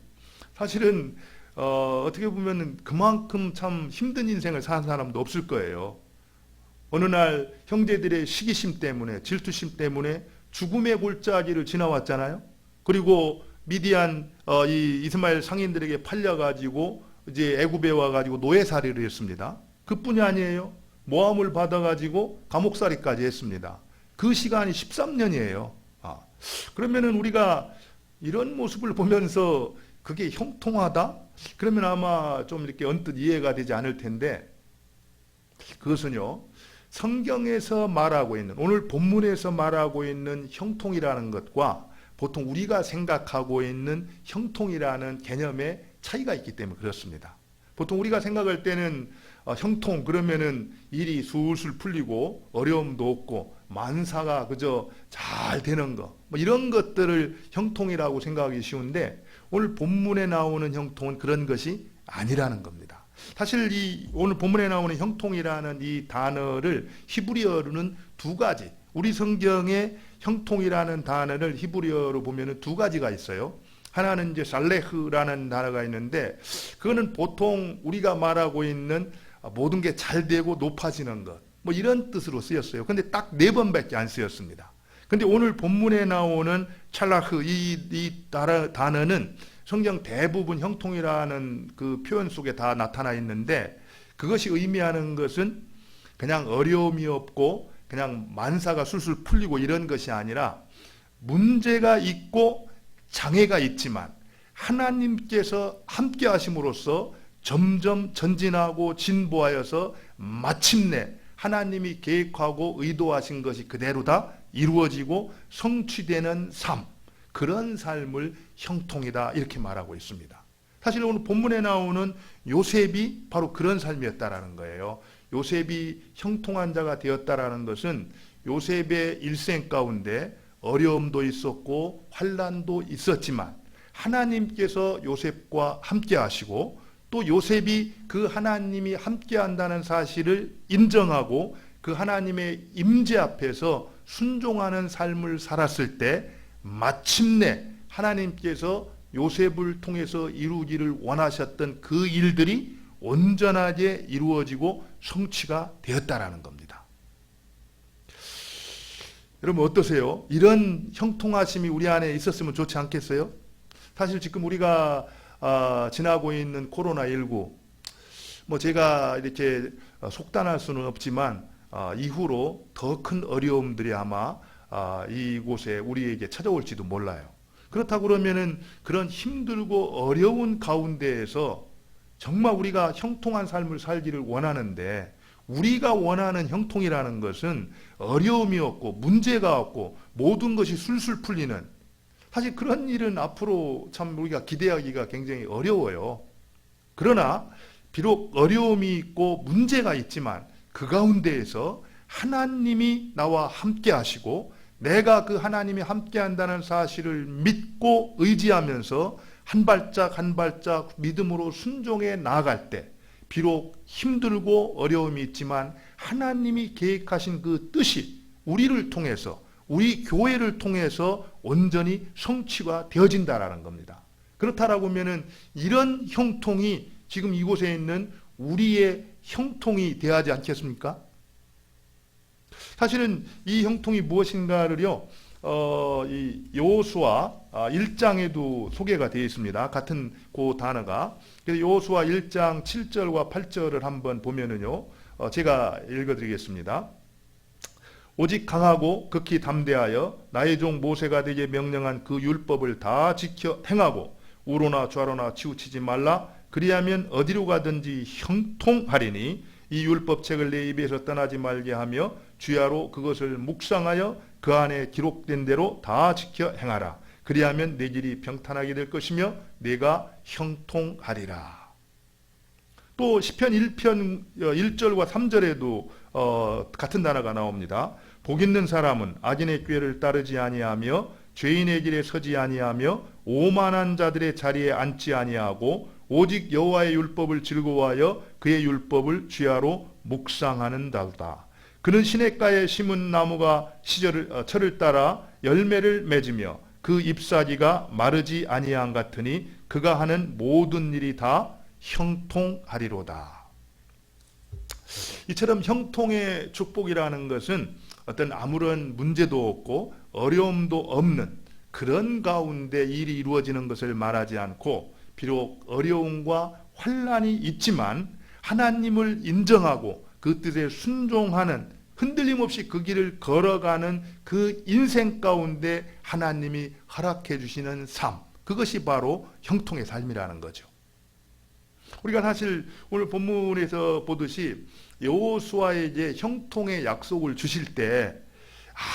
사실은 어떻게 보면 그만큼 참 힘든 인생을 사는 사람도 없을 거예요. 어느 날 형제들의 시기심 때문에 질투심 때문에 죽음의 골짜기를 지나왔잖아요. 그리고 미디안 이 이스마엘 상인들에게 팔려가지고 이제 애굽에 와가지고 노예살이를 했습니다. 그뿐이 아니에요. 모함을 받아가지고 감옥살이까지 했습니다. 그 시간이 13년이에요. 그러면은 우리가 이런 모습을 보면서 그게 형통하다? 그러면 아마 좀 이렇게 언뜻 이해가 되지 않을 텐데 그것은요. 성경에서 말하고 있는 오늘 본문에서 말하고 있는 형통이라는 것과 보통 우리가 생각하고 있는 형통이라는 개념의 차이가 있기 때문에 그렇습니다. 보통 우리가 생각할 때는 형통 그러면은 일이 술술 풀리고 어려움도 없고 만사가 그저 잘 되는 거 뭐 이런 것들을 형통이라고 생각하기 쉬운데 오늘 본문에 나오는 형통은 그런 것이 아니라는 겁니다. 사실 이 오늘 본문에 나오는 형통이라는 이 단어를 히브리어로는 두 가지 우리 성경에 형통이라는 단어를 히브리어로 보면은 두 가지가 있어요. 하나는 이제 살레흐라는 단어가 있는데 그거는 보통 우리가 말하고 있는 모든 게 잘 되고 높아지는 것 뭐 이런 뜻으로 쓰였어요. 근데 딱 4번밖에 안 쓰였습니다. 근데 오늘 본문에 나오는 찰라흐 이 단어는 성경 대부분 형통이라는 그 표현 속에 다 나타나 있는데 그것이 의미하는 것은 그냥 어려움이 없고 그냥 만사가 술술 풀리고 이런 것이 아니라 문제가 있고 장애가 있지만 하나님께서 함께 하심으로써 점점 전진하고 진보하여서 마침내 하나님이 계획하고 의도하신 것이 그대로 다 이루어지고 성취되는 삶, 그런 삶을 형통이다 이렇게 말하고 있습니다. 사실 오늘 본문에 나오는 요셉이 바로 그런 삶이었다라는 거예요. 요셉이 형통한 자가 되었다라는 것은 요셉의 일생 가운데 어려움도 있었고 환난도 있었지만 하나님께서 요셉과 함께 하시고 또 요셉이 그 하나님이 함께 한다는 사실을 인정하고 그 하나님의 임재 앞에서 순종하는 삶을 살았을 때 마침내 하나님께서 요셉을 통해서 이루기를 원하셨던 그 일들이 온전하게 이루어지고 성취가 되었다라는 겁니다. 여러분 어떠세요? 이런 형통하심이 우리 안에 있었으면 좋지 않겠어요? 사실 지금 우리가 지나고 있는 코로나19 제가 이렇게 속단할 수는 없지만 이후로 더 큰 어려움들이 아마 이곳에 우리에게 찾아올지도 몰라요. 그렇다고 그러면은 그런 힘들고 어려운 가운데에서 정말 우리가 형통한 삶을 살기를 원하는데 우리가 원하는 형통이라는 것은 어려움이 없고 문제가 없고 모든 것이 술술 풀리는 사실 그런 일은 앞으로 참 우리가 기대하기가 굉장히 어려워요. 그러나 비록 어려움이 있고 문제가 있지만 그 가운데에서 하나님이 나와 함께 하시고 내가 그 하나님이 함께 한다는 사실을 믿고 의지하면서 한 발짝 한 발짝 믿음으로 순종해 나아갈 때 비록 힘들고 어려움이 있지만 하나님이 계획하신 그 뜻이 우리를 통해서 우리 교회를 통해서 온전히 성취가 되어진다라는 겁니다. 그렇다라고 하면은 이런 형통이 지금 이곳에 있는 우리의 형통이 되어야지 않겠습니까? 사실은 이 형통이 무엇인가를요, 이 여호수아 1장에도 소개가 되어 있습니다. 같은 그 단어가. 그래서 여호수아 1장 7절과 8절을 한번 보면은요, 제가 읽어드리겠습니다. 오직 강하고 극히 담대하여 나의 종 모세가 되게 명령한 그 율법을 다 지켜 행하고 우로나 좌로나 치우치지 말라. 그리하면 어디로 가든지 형통하리니 이 율법책을 내 입에서 떠나지 말게 하며 주야로 그것을 묵상하여 그 안에 기록된 대로 다 지켜 행하라. 그리하면 내 길이 평탄하게 될 것이며 내가 형통하리라. 또 시편 1편 1절과 3절에도 같은 단어가 나옵니다. 복 있는 사람은 악인의 꾀를 따르지 아니하며 죄인의 길에 서지 아니하며 오만한 자들의 자리에 앉지 아니하고 오직 여호와의 율법을 즐거워하여 그의 율법을 주야로 묵상하는다다. 그는 시냇가에 심은 나무가 철을 따라 열매를 맺으며 그 잎사귀가 마르지 아니함 같으니 그가 하는 모든 일이 다 형통하리로다. 이처럼 형통의 축복이라는 것은 어떤 아무런 문제도 없고 어려움도 없는 그런 가운데 일이 이루어지는 것을 말하지 않고 비록 어려움과 환난이 있지만 하나님을 인정하고 그 뜻에 순종하는 흔들림 없이 그 길을 걸어가는 그 인생 가운데 하나님이 허락해 주시는 삶, 그것이 바로 형통의 삶이라는 거죠. 우리가 사실 오늘 본문에서 보듯이 여호수아에게 형통의 약속을 주실 때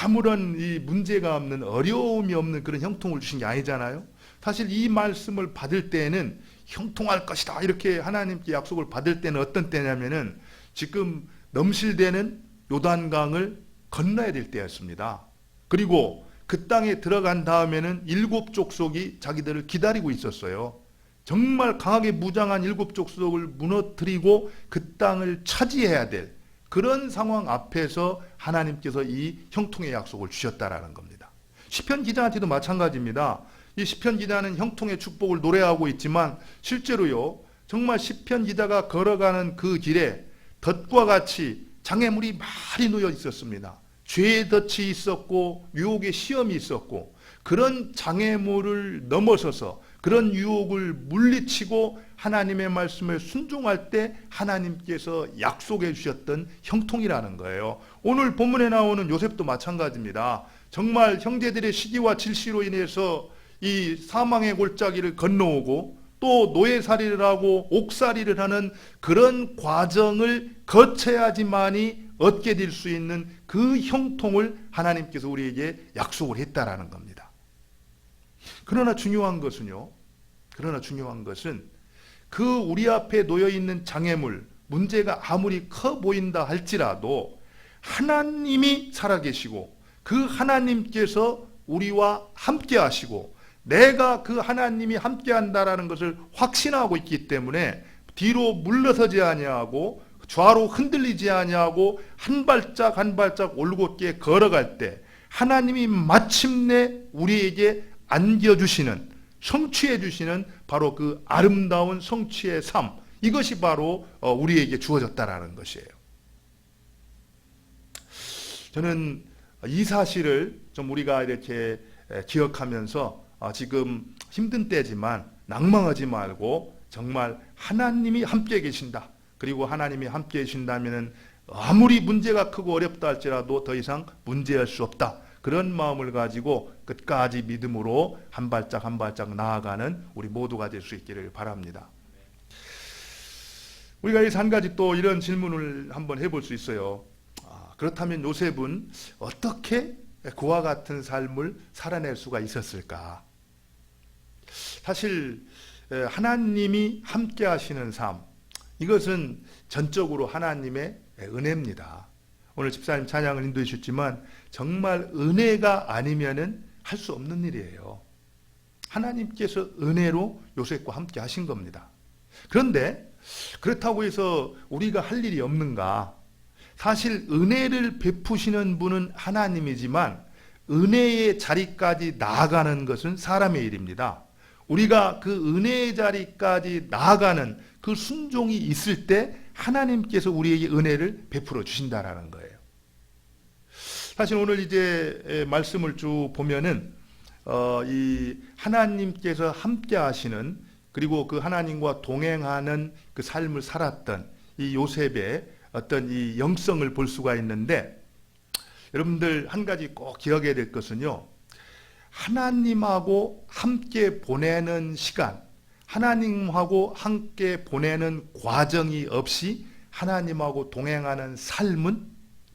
아무런 이 문제가 없는 어려움이 없는 그런 형통을 주신 게 아니잖아요. 사실 이 말씀을 받을 때에는 형통할 것이다 이렇게 하나님께 약속을 받을 때는 어떤 때냐면은 지금 넘실대는 요단강을 건너야 될 때였습니다. 그리고 그 땅에 들어간 다음에는 7 족속이 자기들을 기다리고 있었어요. 정말 강하게 무장한 7 족속을 무너뜨리고 그 땅을 차지해야 될 그런 상황 앞에서 하나님께서 이 형통의 약속을 주셨다라는 겁니다. 시편 기자한테도 마찬가지입니다. 이 시편 기자는 형통의 축복을 노래하고 있지만 실제로요, 정말 시편 기자가 걸어가는 그 길에 덫과 같이 장애물이 많이 놓여 있었습니다. 죄의 덫이 있었고 유혹의 시험이 있었고 그런 장애물을 넘어서서 그런 유혹을 물리치고 하나님의 말씀에 순종할 때 하나님께서 약속해 주셨던 형통이라는 거예요. 오늘 본문에 나오는 요셉도 마찬가지입니다. 정말 형제들의 시기와 질시로 인해서 이 사망의 골짜기를 건너오고 또 노예살이를 하고 옥살이를 하는 그런 과정을 거쳐야지만이 얻게 될 수 있는 그 형통을 하나님께서 우리에게 약속을 했다라는 겁니다. 그러나 중요한 것은 그 우리 앞에 놓여 있는 장애물, 문제가 아무리 커 보인다 할지라도 하나님이 살아계시고 그 하나님께서 우리와 함께 하시고 내가 그 하나님이 함께 한다라는 것을 확신하고 있기 때문에 뒤로 물러서지 아니하고 좌로 흔들리지 아니하고 한 발짝 한 발짝 올곧게 걸어갈 때 하나님이 마침내 우리에게 안겨주시는, 성취해 주시는 바로 그 아름다운 성취의 삶, 이것이 바로 우리에게 주어졌다라는 것이에요. 저는 이 사실을 좀 우리가 이렇게 기억하면서 지금 힘든 때지만 낭망하지 말고 정말 하나님이 함께 계신다. 그리고 하나님이 함께 계신다면 아무리 문제가 크고 어렵다 할지라도 더 이상 문제할 수 없다. 그런 마음을 가지고 끝까지 믿음으로 한 발짝 한 발짝 나아가는 우리 모두가 될 수 있기를 바랍니다. 우리가 여기서 한 가지 또 이런 질문을 한번 해볼 수 있어요. 그렇다면 요셉은 어떻게 그와 같은 삶을 살아낼 수가 있었을까? 사실 하나님이 함께 하시는 삶, 이것은 전적으로 하나님의 은혜입니다. 오늘 집사님 찬양을 인도해 주셨지만 정말 은혜가 아니면은 할 수 없는 일이에요. 하나님께서 은혜로 요셉과 함께 하신 겁니다. 그런데 그렇다고 해서 우리가 할 일이 없는가? 사실 은혜를 베푸시는 분은 하나님이지만 은혜의 자리까지 나아가는 것은 사람의 일입니다. 우리가 그 은혜의 자리까지 나아가는 그 순종이 있을 때 하나님께서 우리에게 은혜를 베풀어 주신다라는 거예요. 사실 오늘 이제 말씀을 쭉 보면은 이 하나님께서 함께 하시는, 그리고 그 하나님과 동행하는 그 삶을 살았던 이 요셉의 어떤 이 영성을 볼 수가 있는데, 여러분들 한 가지 꼭 기억해야 될 것은요, 하나님하고 함께 보내는 시간, 하나님하고 함께 보내는 과정이 없이 하나님하고 동행하는 삶은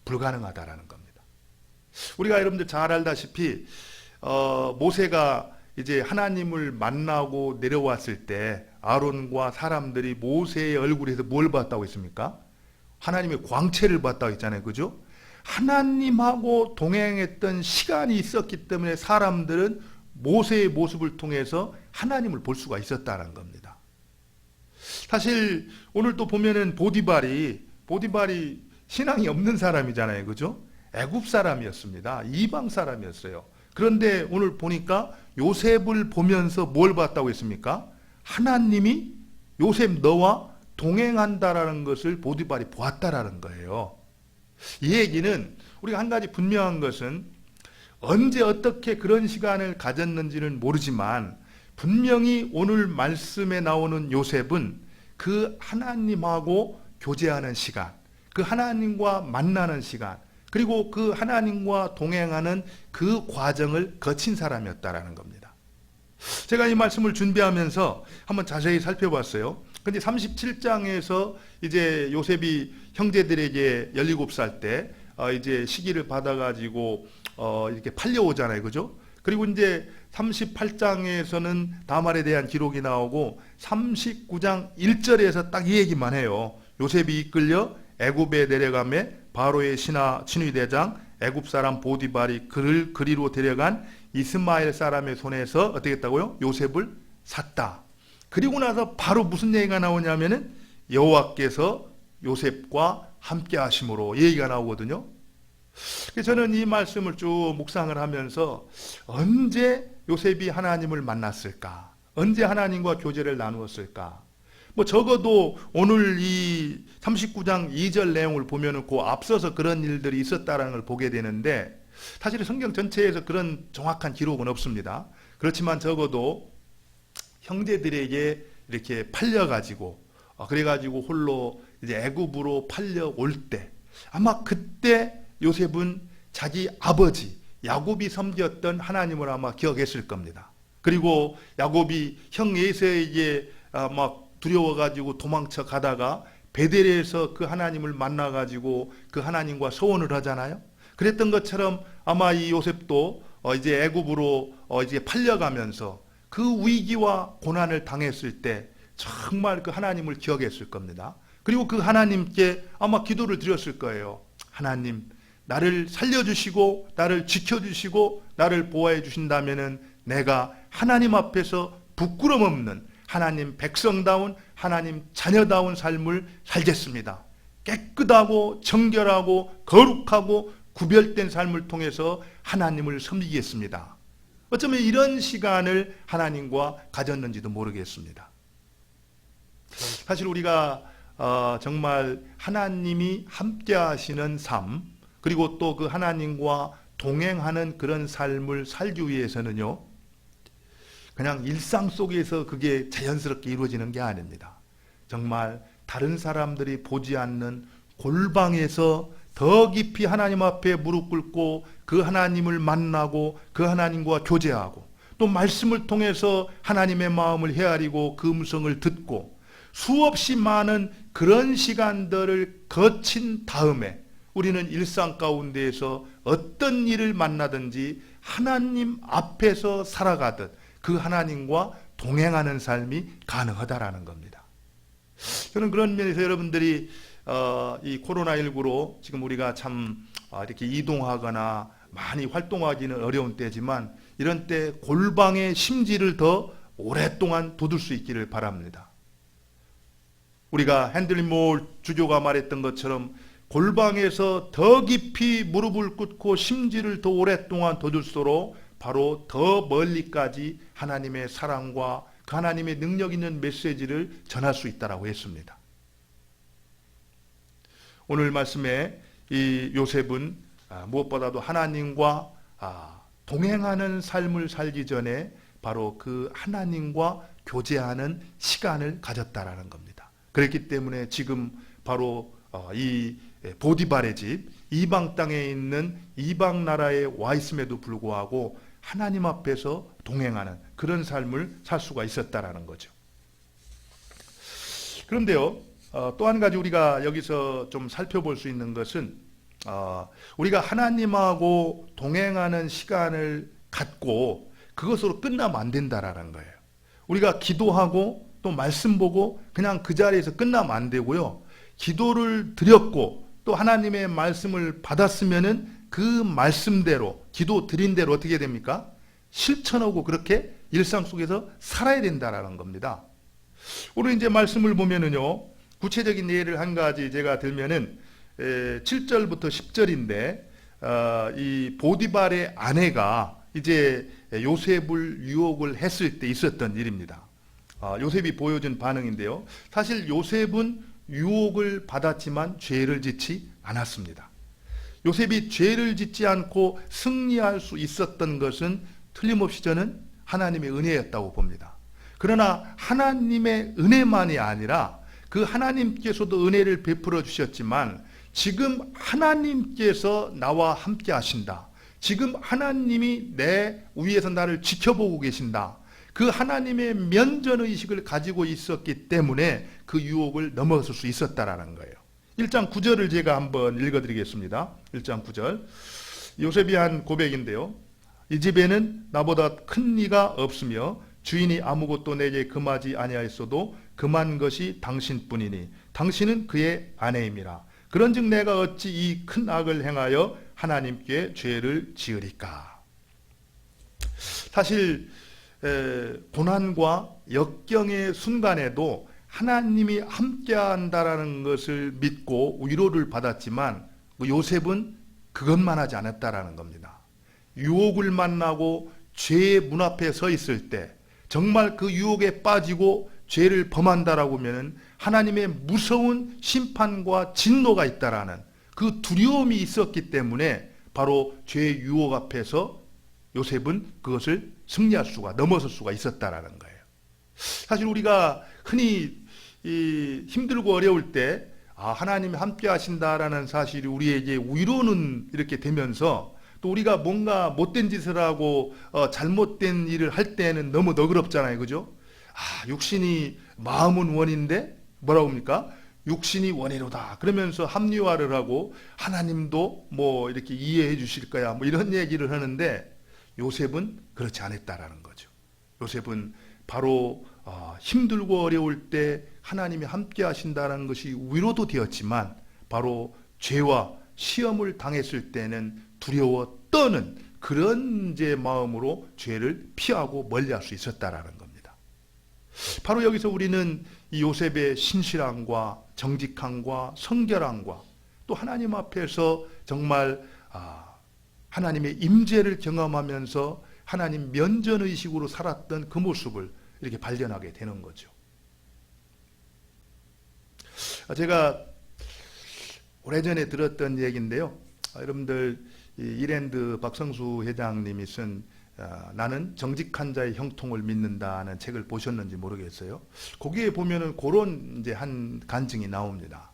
불가능하다라는 겁니다. 우리가 여러분들 잘 알다시피 모세가 이제 하나님을 만나고 내려왔을 때 아론과 사람들이 모세의 얼굴에서 뭘 봤다고 했습니까? 하나님의 광채를 봤다고 했잖아요. 그죠? 하나님하고 동행했던 시간이 있었기 때문에 사람들은 모세의 모습을 통해서 하나님을 볼 수가 있었다는 겁니다. 사실 오늘 또 보면은 보디발이 신앙이 없는 사람이잖아요. 그죠? 애굽 사람이었습니다. 이방 사람이었어요. 그런데 오늘 보니까 요셉을 보면서 뭘 봤다고 했습니까? 하나님이 요셉 너와 동행한다라는 것을 보디발이 보았다라는 거예요. 이 얘기는 우리가 한 가지 분명한 것은 언제 어떻게 그런 시간을 가졌는지는 모르지만 분명히 오늘 말씀에 나오는 요셉은 그 하나님하고 교제하는 시간, 그 하나님과 만나는 시간, 그리고 그 하나님과 동행하는 그 과정을 거친 사람이었다라는 겁니다. 제가 이 말씀을 준비하면서 한번 자세히 살펴봤어요. 근데 37장에서 이제 요셉이 형제들에게 17살 때 이제 시기를 받아가지고 이렇게 팔려오잖아요. 그죠? 그리고 이제 38장에서는 다말에 대한 기록이 나오고 39장 1절에서 딱 이 얘기만 해요. 요셉이 이끌려 애굽에 내려가매 바로의 친위 대장 애굽 사람 보디발이 그를 그리로 데려간 이스마엘 사람의 손에서 어떻게 했다고요? 요셉을 샀다. 그리고 나서 바로 무슨 얘기가 나오냐면은 여호와께서 요셉과 함께 하심으로 얘기가 나오거든요. 그래서 저는 이 말씀을 쭉 묵상을 하면서 언제 요셉이 하나님을 만났을까? 언제 하나님과 교제를 나누었을까? 뭐 적어도 오늘 이 39장 2절 내용을 보면은 그 앞서서 그런 일들이 있었다라는 걸 보게 되는데 사실 성경 전체에서 그런 정확한 기록은 없습니다. 그렇지만 적어도 형제들에게 이렇게 팔려가지고 그래가지고 홀로 이제 애굽으로 팔려올 때 아마 그때 요셉은 자기 아버지 야곱이 섬겼던 하나님을 아마 기억했을 겁니다. 그리고 야곱이 형 에서에게 막 두려워가지고 도망쳐 가다가 베델에서 그 하나님을 만나가지고 그 하나님과 소원을 하잖아요. 그랬던 것처럼 아마 이 요셉도 이제 애굽으로 이제 팔려가면서 그 위기와 고난을 당했을 때 정말 그 하나님을 기억했을 겁니다. 그리고 그 하나님께 아마 기도를 드렸을 거예요. 하나님, 나를 살려주시고 나를 지켜주시고 나를 보호해 주신다면은 내가 하나님 앞에서 부끄럼 없는 하나님 백성다운 하나님 자녀다운 삶을 살겠습니다. 깨끗하고 정결하고 거룩하고 구별된 삶을 통해서 하나님을 섬기겠습니다. 어쩌면 이런 시간을 하나님과 가졌는지도 모르겠습니다. 사실 우리가 정말 하나님이 함께 하시는 삶, 그리고 또 그 하나님과 동행하는 그런 삶을 살기 위해서는요, 그냥 일상 속에서 그게 자연스럽게 이루어지는 게 아닙니다. 정말 다른 사람들이 보지 않는 골방에서 더 깊이 하나님 앞에 무릎 꿇고 그 하나님을 만나고 그 하나님과 교제하고 또 말씀을 통해서 하나님의 마음을 헤아리고 그 음성을 듣고 수없이 많은 그런 시간들을 거친 다음에 우리는 일상 가운데에서 어떤 일을 만나든지 하나님 앞에서 살아가듯 그 하나님과 동행하는 삶이 가능하다라는 겁니다. 저는 그런 면에서 여러분들이 이 코로나19로 지금 우리가 참 이렇게 이동하거나 많이 활동하기는 어려운 때지만 이런 때 골방의 심지를 더 오랫동안 돋을 수 있기를 바랍니다. 우리가 핸들리 몰 주교가 말했던 것처럼 골방에서 더 깊이 무릎을 꿇고 심지를 더 오랫동안 돋을수록 바로 더 멀리까지 하나님의 사랑과 그 하나님의 능력 있는 메시지를 전할 수 있다라고 했습니다. 오늘 말씀에 이 요셉은 무엇보다도 하나님과 동행하는 삶을 살기 전에 바로 그 하나님과 교제하는 시간을 가졌다라는 겁니다. 그렇기 때문에 지금 바로 이 보디발의 집 이방 땅에 있는 이방 나라에 와 있음에도 불구하고 하나님 앞에서 동행하는 그런 삶을 살 수가 있었다라는 거죠. 그런데요, 또 한 가지 우리가 여기서 좀 살펴볼 수 있는 것은 우리가 하나님하고 동행하는 시간을 갖고 그것으로 끝나면 안 된다라는 거예요. 우리가 기도하고 또 말씀 보고 그냥 그 자리에서 끝나면 안 되고요. 기도를 드렸고 또 하나님의 말씀을 받았으면은 그 말씀대로 기도 드린 대로 어떻게 됩니까? 실천하고 그렇게 일상 속에서 살아야 된다라는 겁니다. 오늘 이제 말씀을 보면은요, 구체적인 예를 한 가지 제가 들면은 7절부터 10절인데 이 보디발의 아내가 이제 요셉을 유혹을 했을 때 있었던 일입니다. 요셉이 보여준 반응인데요. 사실 요셉은 유혹을 받았지만 죄를 짓지 않았습니다. 요셉이 죄를 짓지 않고 승리할 수 있었던 것은 틀림없이 저는 하나님의 은혜였다고 봅니다. 그러나 하나님의 은혜만이 아니라 그 하나님께서도 은혜를 베풀어 주셨지만 지금 하나님께서 나와 함께 하신다. 지금 하나님이 내 위에서 나를 지켜보고 계신다. 그 하나님의 면전의식을 가지고 있었기 때문에 그 유혹을 넘어설 수 있었다라는 거예요. 1장 9절을 제가 한번 읽어드리겠습니다. 1장 9절. 요셉이 한 고백인데요. 이 집에는 나보다 큰 이가 없으며 주인이 아무것도 내게 금하지 아니하였어도 금한 것이 당신뿐이니 당신은 그의 아내임이라. 그런즉 내가 어찌 이 큰 악을 행하여 하나님께 죄를 지으리까. 사실 고난과 역경의 순간에도 하나님이 함께한다라는 것을 믿고 위로를 받았지만 요셉은 그것만 하지 않았다라는 겁니다. 유혹을 만나고 죄의 문 앞에 서 있을 때 정말 그 유혹에 빠지고 죄를 범한다라고 하면 하나님의 무서운 심판과 진노가 있다라는 그 두려움이 있었기 때문에 바로 죄의 유혹 앞에서 요셉은 그것을 승리할 수가, 넘어설 수가 있었다라는 거예요. 사실 우리가 흔히 힘들고 어려울 때 하나님이 함께 하신다라는 사실이 우리에게 위로는 이렇게 되면서 또 우리가 뭔가 못된 짓을 하고 잘못된 일을 할 때는 너무 너그럽잖아요. 그죠? 육신이 마음은 원인데 뭐라고 합니까? 육신이 원이로다. 그러면서 합리화를 하고 하나님도 뭐 이렇게 이해해 주실 거야. 뭐 이런 얘기를 하는데 요셉은 그렇지 않았다라는 거죠. 요셉은 바로 힘들고 어려울 때 하나님이 함께 하신다는 것이 위로도 되었지만 바로 죄와 시험을 당했을 때는 두려워 떠는 그런 이제 마음으로 죄를 피하고 멀리할 수 있었다라는 겁니다. 바로 여기서 우리는 이 요셉의 신실함과 정직함과 성결함과 또 하나님 앞에서 정말 하나님의 임재를 경험하면서 하나님 면전의식으로 살았던 그 모습을 이렇게 발견하게 되는 거죠. 제가 오래전에 들었던 얘기인데요. 여러분들 이랜드 박성수 회장님이 쓴 나는 정직한 자의 형통을 믿는다는 책을 보셨는지 모르겠어요. 거기에 보면은 그런 이제 한 간증이 나옵니다.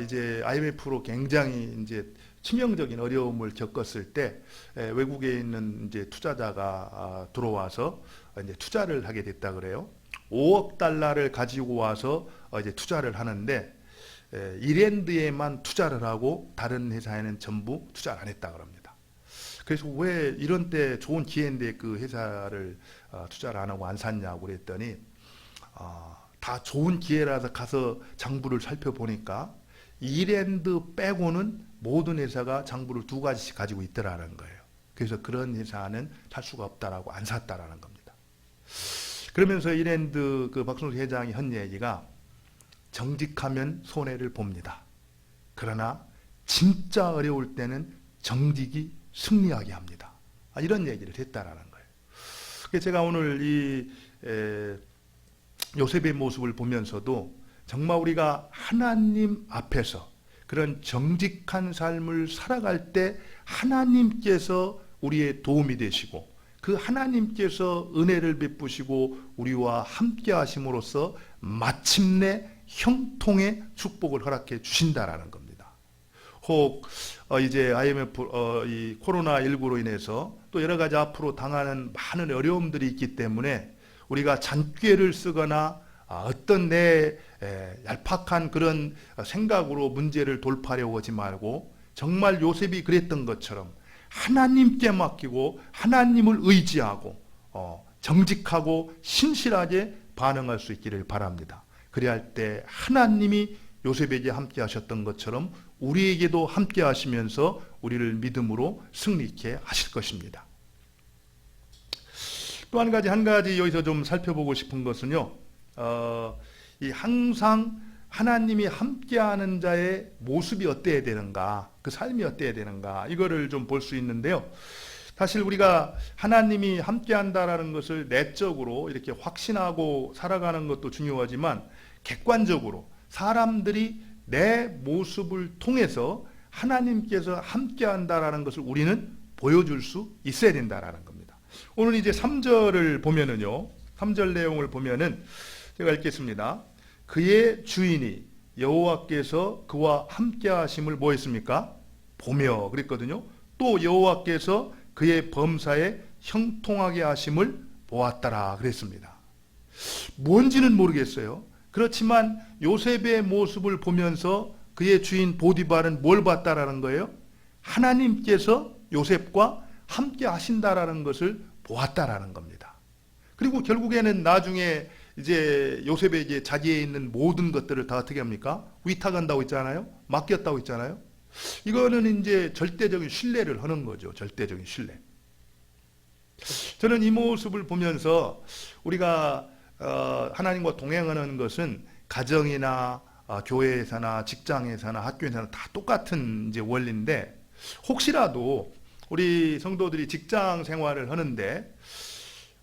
이제 IMF로 굉장히 이제 치명적인 어려움을 겪었을 때 외국에 있는 이제 투자자가 들어와서 이제 투자를 하게 됐다 그래요. 5억 달러를 가지고 와서 이제 투자를 하는데 이랜드에만 투자를 하고 다른 회사에는 전부 투자를 안 했다 그럽니다. 그래서 왜 이런 때 좋은 기회인데 그 회사를 투자를 안 하고 안 샀냐고 그랬더니 다 좋은 기회라서 가서 장부를 살펴보니까 이랜드 빼고는 모든 회사가 장부를 2가지씩 가지고 있더라는 거예요. 그래서 그런 회사는 살 수가 없다라고 안 샀다라는 겁니다. 그러면서 이랜드 그 박성수 회장이 한 얘기가 정직하면 손해를 봅니다. 그러나 진짜 어려울 때는 정직이 승리하게 합니다. 이런 얘기를 했다라는 거예요. 그래서 제가 오늘 이 요셉의 모습을 보면서도 정말 우리가 하나님 앞에서 그런 정직한 삶을 살아갈 때 하나님께서 우리의 도움이 되시고 그 하나님께서 은혜를 베푸시고 우리와 함께 하심으로써 마침내 형통의 축복을 허락해 주신다라는 겁니다. 혹 이제 IMF 이 코로나19로 인해서 또 여러 가지 앞으로 당하는 많은 어려움들이 있기 때문에 우리가 잔꾀를 쓰거나 어떤 내 얄팍한 그런 생각으로 문제를 돌파하려고 하지 말고 정말 요셉이 그랬던 것처럼 하나님께 맡기고 하나님을 의지하고 정직하고 신실하게 반응할 수 있기를 바랍니다. 그래야 할 때 하나님이 요셉에게 함께 하셨던 것처럼 우리에게도 함께 하시면서 우리를 믿음으로 승리케 하실 것입니다. 또 한 가지 여기서 좀 살펴보고 싶은 것은요. 이 항상 하나님이 함께하는 자의 모습이 어때야 되는가, 그 삶이 어때야 되는가, 이거를 좀 볼 수 있는데요. 사실 우리가 하나님이 함께한다라는 것을 내적으로 이렇게 확신하고 살아가는 것도 중요하지만 객관적으로 사람들이 내 모습을 통해서 하나님께서 함께한다라는 것을 우리는 보여줄 수 있어야 된다라는 겁니다. 오늘 이제 3절을 보면은요, 3절 내용을 보면은 제가 읽겠습니다. 그의 주인이 여호와께서 그와 함께 하심을 뭐 했습니까? 보며 그랬거든요. 또 여호와께서 그의 범사에 형통하게 하심을 보았더라 그랬습니다. 뭔지는 모르겠어요. 그렇지만 요셉의 모습을 보면서 그의 주인 보디발은 뭘 봤다라는 거예요? 하나님께서 요셉과 함께 하신다라는 것을 보았다라는 겁니다. 그리고 결국에는 나중에 이제 요셉에게 자기에 있는 모든 것들을 다 어떻게 합니까? 위탁한다고 있잖아요. 맡겼다고 있잖아요. 이거는 이제 절대적인 신뢰를 하는 거죠. 절대적인 신뢰. 저는 이 모습을 보면서 우리가 하나님과 동행하는 것은 가정이나 교회에서나 직장에서나 학교에서나 다 똑같은 이제 원리인데, 혹시라도 우리 성도들이 직장 생활을 하는데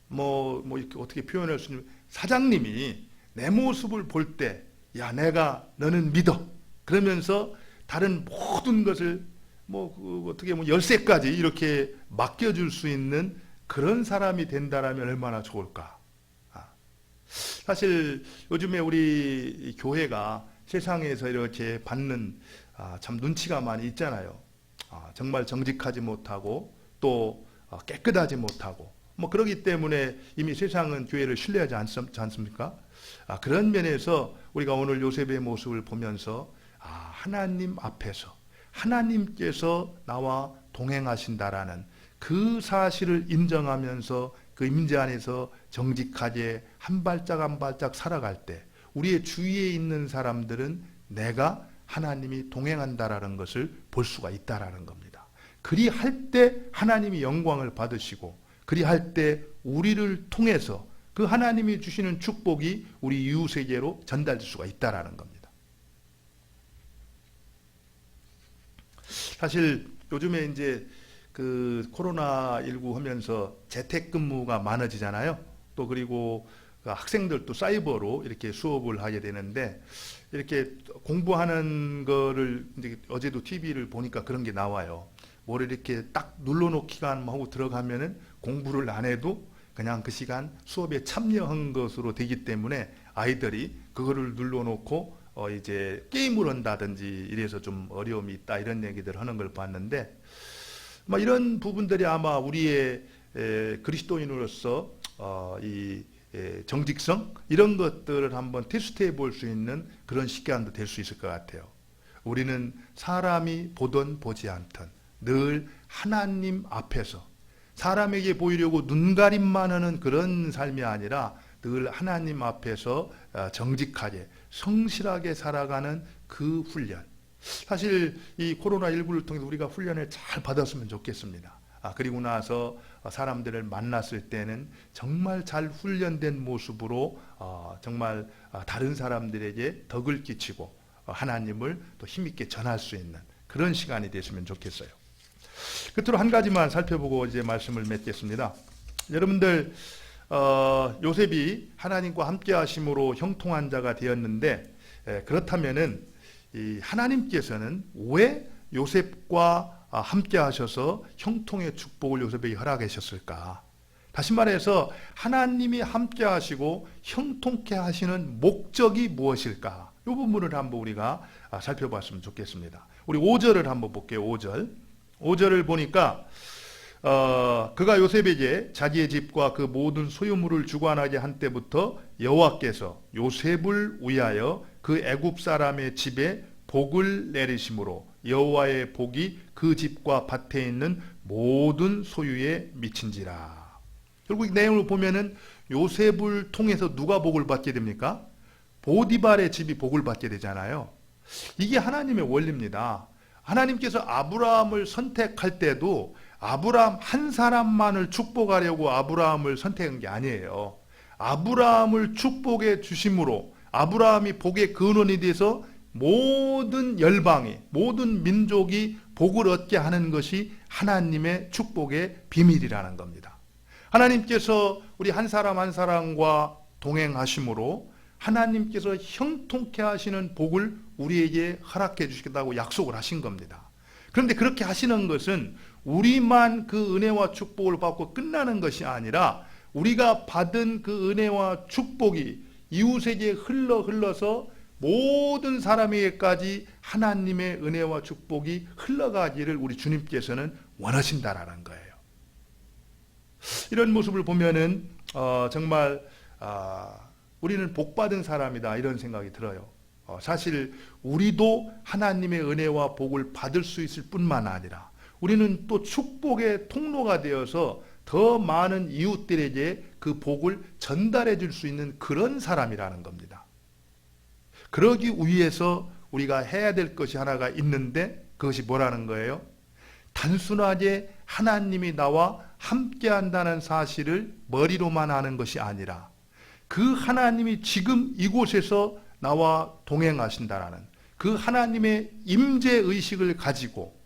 뭐 이렇게 어떻게 표현할 수 있는, 사장님이 내 모습을 볼 때 야 너는 믿어 그러면서 다른 모든 것을 어떻게 열쇠까지 이렇게 맡겨줄 수 있는 그런 사람이 된다라면 얼마나 좋을까. 사실 요즘에 우리 교회가 세상에서 이렇게 받는 참 눈치가 많이 있잖아요. 정말 정직하지 못하고 또 깨끗하지 못하고 그러기 때문에 이미 세상은 교회를 신뢰하지 않습니까? 그런 면에서 우리가 오늘 요셉의 모습을 보면서 하나님 앞에서 하나님께서 나와 동행하신다라는 그 사실을 인정하면서 그 임재 안에서 정직하게 한 발짝 한 발짝 살아갈 때 우리의 주위에 있는 사람들은 내가 하나님이 동행한다라는 것을 볼 수가 있다라는 겁니다. 그리할 때 하나님이 영광을 받으시고 그리할 때 우리를 통해서 그 하나님이 주시는 축복이 우리 이웃에게로 전달될 수가 있다라는 겁니다. 사실 요즘에 이제 그 코로나19 하면서 재택근무가 많아지잖아요. 또 그리고 학생들도 사이버로 이렇게 수업을 하게 되는데 이렇게 공부하는 거를 이제 어제도 TV를 보니까 그런 게 나와요. 뭘 이렇게 딱 눌러놓기만 하고 들어가면은 공부를 안 해도 그냥 그 시간 수업에 참여한 것으로 되기 때문에 아이들이 그거를 눌러놓고 이제 게임을 한다든지 이래서 좀 어려움이 있다 이런 얘기들 하는 걸 봤는데 이런 부분들이 아마 우리의 그리스도인으로서 이 정직성 이런 것들을 한번 테스트해 볼 수 있는 그런 시간도 될 수 있을 것 같아요. 우리는 사람이 보든 보지 않든 늘 하나님 앞에서 사람에게 보이려고 눈가림만 하는 그런 삶이 아니라 늘 하나님 앞에서 정직하게 성실하게 살아가는 그 훈련. 사실 이 코로나19를 통해서 우리가 훈련을 잘 받았으면 좋겠습니다. 그리고 나서 사람들을 만났을 때는 정말 잘 훈련된 모습으로 정말 다른 사람들에게 덕을 끼치고 하나님을 또 힘있게 전할 수 있는 그런 시간이 됐으면 좋겠어요. 끝으로 한 가지만 살펴보고 이제 말씀을 맺겠습니다. 여러분들 요셉이 하나님과 함께 하심으로 형통한 자가 되었는데 그렇다면은 이 하나님께서는 왜 요셉과 함께 하셔서 형통의 축복을 요셉에게 허락하셨을까? 다시 말해서 하나님이 함께 하시고 형통케 하시는 목적이 무엇일까? 이 부분을 한번 우리가 살펴봤으면 좋겠습니다. 우리 5절을 한번 볼게요. 5절을 보니까 그가 요셉에게 자기의 집과 그 모든 소유물을 주관하게 한 때부터 여호와께서 요셉을 위하여 그 애굽 사람의 집에 복을 내리심으로 여호와의 복이 그 집과 밭에 있는 모든 소유에 미친지라. 결국 이 내용을 보면은 요셉을 통해서 누가 복을 받게 됩니까? 보디발의 집이 복을 받게 되잖아요. 이게 하나님의 원리입니다. 하나님께서 아브라함을 선택할 때도 아브라함 한 사람만을 축복하려고 아브라함을 선택한 게 아니에요. 아브라함을 축복해 주심으로 아브라함이 복의 근원이 돼서 모든 열방이 모든 민족이 복을 얻게 하는 것이 하나님의 축복의 비밀이라는 겁니다. 하나님께서 우리 한 사람 한 사람과 동행하심으로 하나님께서 형통케 하시는 복을 우리에게 허락해 주시겠다고 약속을 하신 겁니다. 그런데 그렇게 하시는 것은 우리만 그 은혜와 축복을 받고 끝나는 것이 아니라 우리가 받은 그 은혜와 축복이 이웃에게 흘러서 모든 사람에게까지 하나님의 은혜와 축복이 흘러가기를 우리 주님께서는 원하신다라는 거예요. 이런 모습을 보면은 정말 우리는 복받은 사람이다 이런 생각이 들어요. 사실 우리도 하나님의 은혜와 복을 받을 수 있을 뿐만 아니라 우리는 또 축복의 통로가 되어서 더 많은 이웃들에게 그 복을 전달해 줄 수 있는 그런 사람이라는 겁니다. 그러기 위해서 우리가 해야 될 것이 하나가 있는데 그것이 뭐라는 거예요? 단순하게 하나님이 나와 함께 한다는 사실을 머리로만 아는 것이 아니라 그 하나님이 지금 이곳에서 나와 동행하신다라는 그 하나님의 임재의식을 가지고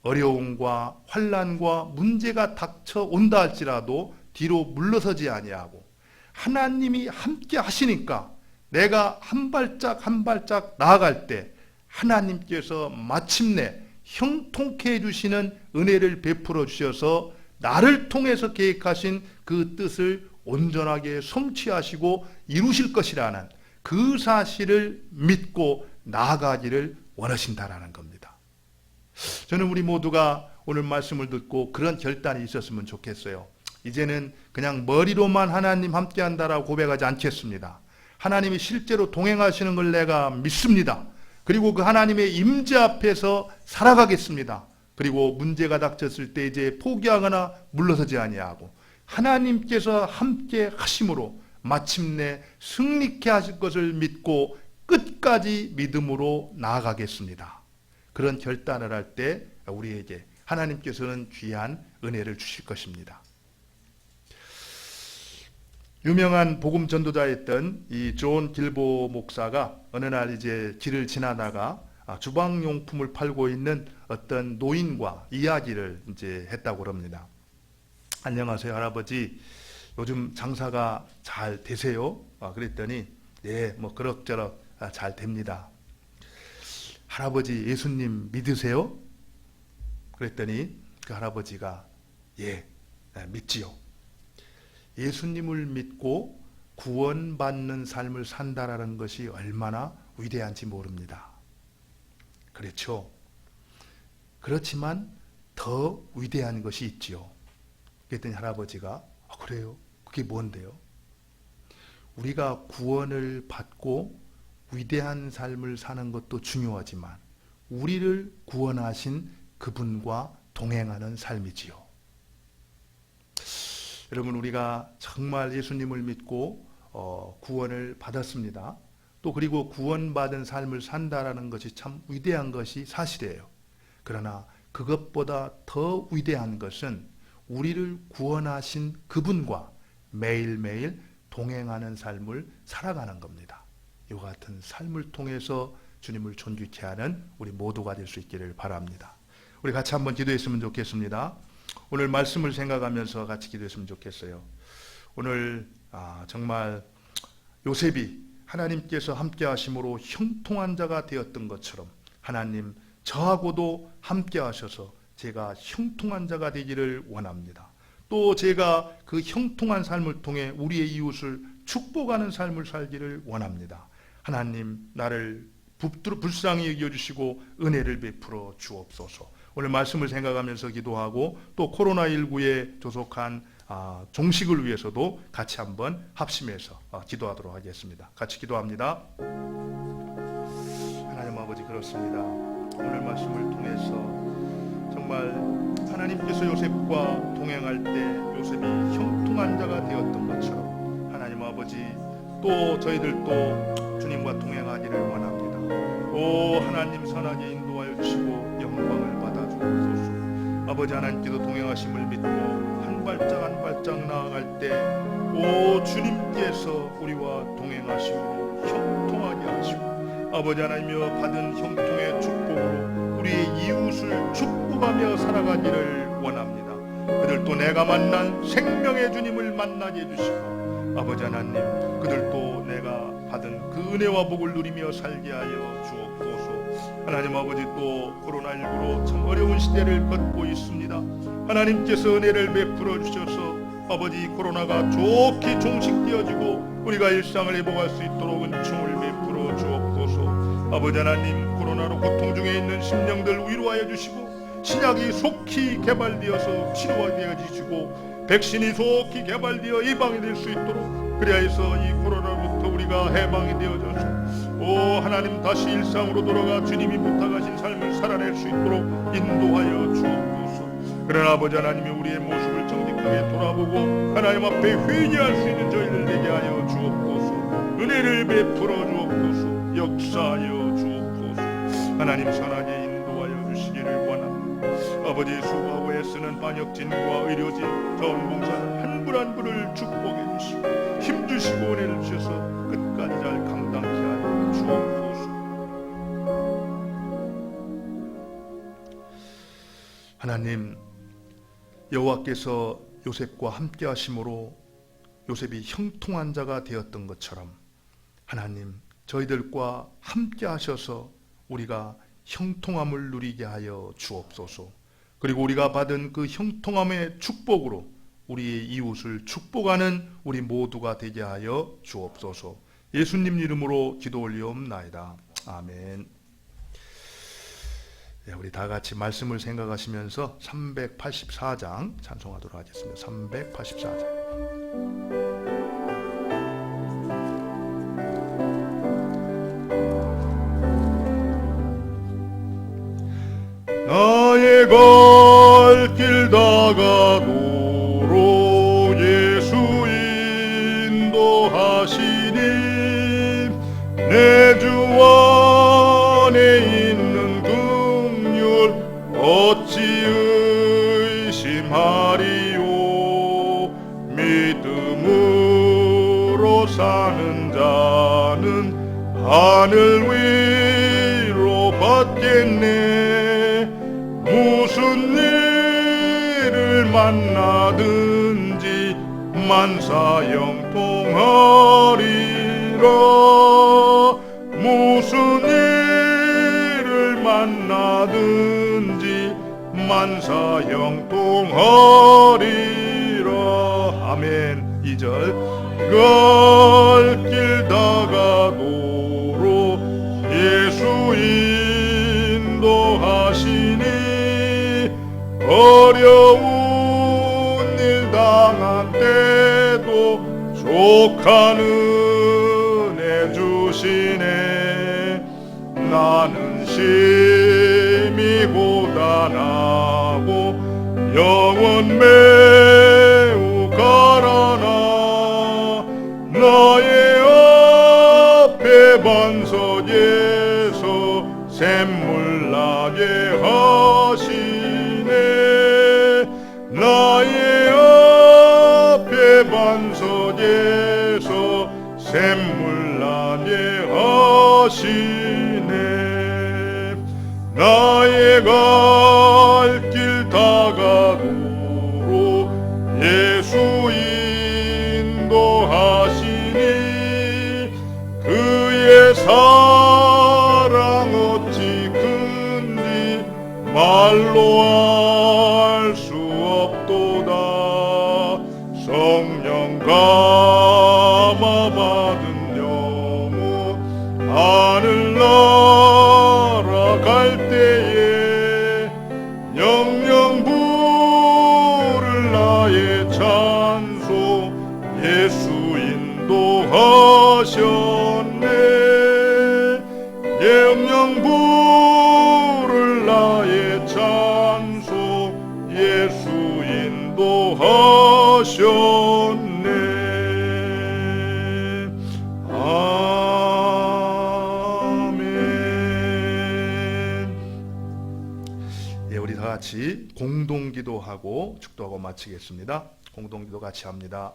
어려움과 환난과 문제가 닥쳐온다 할지라도 뒤로 물러서지 아니하고 하나님이 함께 하시니까 내가 한 발짝 한 발짝 나아갈 때 하나님께서 마침내 형통케 해주시는 은혜를 베풀어 주셔서 나를 통해서 계획하신 그 뜻을 온전하게 성취하시고 이루실 것이라는 그 사실을 믿고 나아가기를 원하신다라는 겁니다. 저는 우리 모두가 오늘 말씀을 듣고 그런 결단이 있었으면 좋겠어요. 이제는 그냥 머리로만 하나님 함께 한다라고 고백하지 않겠습니다. 하나님이 실제로 동행하시는 걸 내가 믿습니다. 그리고 그 하나님의 임재 앞에서 살아가겠습니다. 그리고 문제가 닥쳤을 때 이제 포기하거나 물러서지 아니하고 하나님께서 함께 하심으로 마침내 승리케 하실 것을 믿고 끝까지 믿음으로 나아가겠습니다. 그런 결단을 할 때 우리에게 하나님께서는 귀한 은혜를 주실 것입니다. 유명한 복음 전도자였던 이 존 길보 목사가 어느 날 이제 길을 지나다가 주방용품을 팔고 있는 어떤 노인과 이야기를 이제 했다고 합니다. 안녕하세요, 할아버지. 요즘 장사가 잘 되세요? 그랬더니 예, 뭐 그럭저럭 잘 됩니다. 할아버지 예수님 믿으세요? 그랬더니 그 할아버지가 예, 믿지요. 예수님을 믿고 구원받는 삶을 산다라는 것이 얼마나 위대한지 모릅니다. 그렇죠. 그렇지만 더 위대한 것이 있지요. 그랬더니 할아버지가 그래요? 그게 뭔데요? 우리가 구원을 받고 위대한 삶을 사는 것도 중요하지만 우리를 구원하신 그분과 동행하는 삶이지요. 여러분, 우리가 정말 예수님을 믿고 구원을 받았습니다. 또 그리고 구원받은 삶을 산다라는 것이 참 위대한 것이 사실이에요. 그러나 그것보다 더 위대한 것은 우리를 구원하신 그분과 매일매일 동행하는 삶을 살아가는 겁니다. 이와 같은 삶을 통해서 주님을 존귀케 하는 우리 모두가 될 수 있기를 바랍니다. 우리 같이 한번 기도했으면 좋겠습니다. 오늘 말씀을 생각하면서 같이 기도했으면 좋겠어요. 오늘 정말 요셉이 하나님께서 함께 하심으로 형통한 자가 되었던 것처럼 하나님 저하고도 함께 하셔서 제가 형통한 자가 되기를 원합니다. 또 제가 그 형통한 삶을 통해 우리의 이웃을 축복하는 삶을 살기를 원합니다. 하나님 나를 불쌍히 여겨주시고 은혜를 베풀어 주옵소서. 오늘 말씀을 생각하면서 기도하고 또 코로나19에 조속한 종식을 위해서도 같이 한번 합심해서 기도하도록 하겠습니다. 같이 기도합니다. 하나님 아버지, 그렇습니다. 오늘 말씀을 통해서 정말 하나님께서 요셉과 동행할 때 요셉이 형통한 자가 되었던 것처럼 하나님 아버지 또 저희들도 주님과 동행하기를 원합니다. 오 하나님, 선하게 인도하여 주시고 영광을 받아주옵소서. 아버지 하나님께서 동행하심을 믿고 한 발짝 한 발짝 나아갈 때 오 주님께서 우리와 동행하심으로 형통하게 하시고 아버지 하나님여 받은 형통의 축복으로 우리의 이웃을 축복하며 살아가기를 원합니다. 그들도 내가 만난 생명의 주님을 만나게 해주시고 아버지 하나님, 그들도 내가 받은 그 은혜와 복을 누리며 살게 하여 주옵소서. 하나님 아버지, 또 코로나19로 참 어려운 시대를 걷고 있습니다. 하나님께서 은혜를 베풀어 주셔서 아버지 코로나가 좋게 종식되어지고 우리가 일상을 회복할 수 있도록 은총을 베풀어 주옵소서. 아버지 하나님, 코로나로 고통 중에 있는 심령들 위로하여 주시고 신약이 속히 개발되어서 치료하게 해주시고 백신이 속히 개발되어 예방이 될 수 있도록 그리하여서 이 코로나로부터 우리가 해방이 되어져서 오 하나님 다시 일상으로 돌아가 주님이 부탁하신 삶을 살아낼 수 있도록 인도하여 주옵소서. 그러나 아버지 하나님이 우리의 모습을 정직하게 돌아보고 하나님 앞에 회개할 수 있는 저희를 되게 하여 주옵소서. 은혜를 베풀어 주옵소서. 역사하여 주옵소서. 하나님 선하게 인도하여 주시기를 원합니다. 아버지 수고하고 애쓰는 방역진과 의료진, 자원봉사자 한 분 한 분을 축복해 주시고 힘주시고 은혜를 주셔서 끝까지 잘 감당케 하여 주옵소서. 하나님, 여호와께서 요셉과 함께 하심으로 요셉이 형통한 자가 되었던 것처럼 하나님 저희들과 함께 하셔서 우리가 형통함을 누리게 하여 주옵소서. 그리고 우리가 받은 그 형통함의 축복으로 우리의 이웃을 축복하는 우리 모두가 되게 하여 주옵소서. 예수님 이름으로 기도 올리옵나이다. 아멘. 네, 우리 다 같이 말씀을 생각하시면서 384장 찬송하도록 하겠습니다. 384장. 나의 갈 길 다가도록 안에 있는 긍휼 어찌 의심하리요. 믿음으로 사는 자는 하늘 위로 받겠네. 무슨 일을 만나든지 만사형통하리라. 무슨 일을 만나든지 만사형통하리라. 아멘. 2절 갈 길 다가도록 예수 인도하시니 어려운 일 당한 때도 족한 은혜 주시네. 나는 심히 고단하고 영원 매우 가라나. 나의 앞에 반석에서 샘물 나게 하시네. 나의 앞에 반석에서 샘물 나게 하시네. 나의 갈 길 다가도록 예수 인도하시니 그의 사랑 어찌 큰지 말로 알 수 없도다. 성령 감화 받은 영혼 하늘나라 갈 때에 영영 부를 나의 찬송 예수 인도하셨네. 영영 부를 나의 찬송 예수 인도하셨네. 아멘. 예, 우리 다 같이 공동기도하고 축도하고 마치겠습니다. 공동기도 같이 합니다.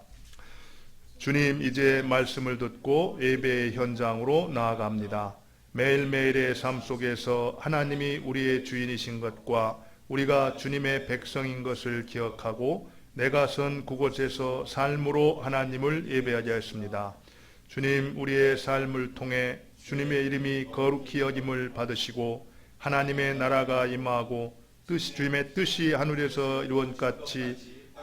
주님, 이제 말씀을 듣고 예배의 현장으로 나아갑니다. 매일매일의 삶 속에서 하나님이 우리의 주인이신 것과 우리가 주님의 백성인 것을 기억하고 내가 선 그곳에서 삶으로 하나님을 예배하게 하였습니다. 주님, 우리의 삶을 통해 주님의 이름이 거룩히 여김을 받으시고 하나님의 나라가 임하고 주님의 뜻이 하늘에서 이루어진 같이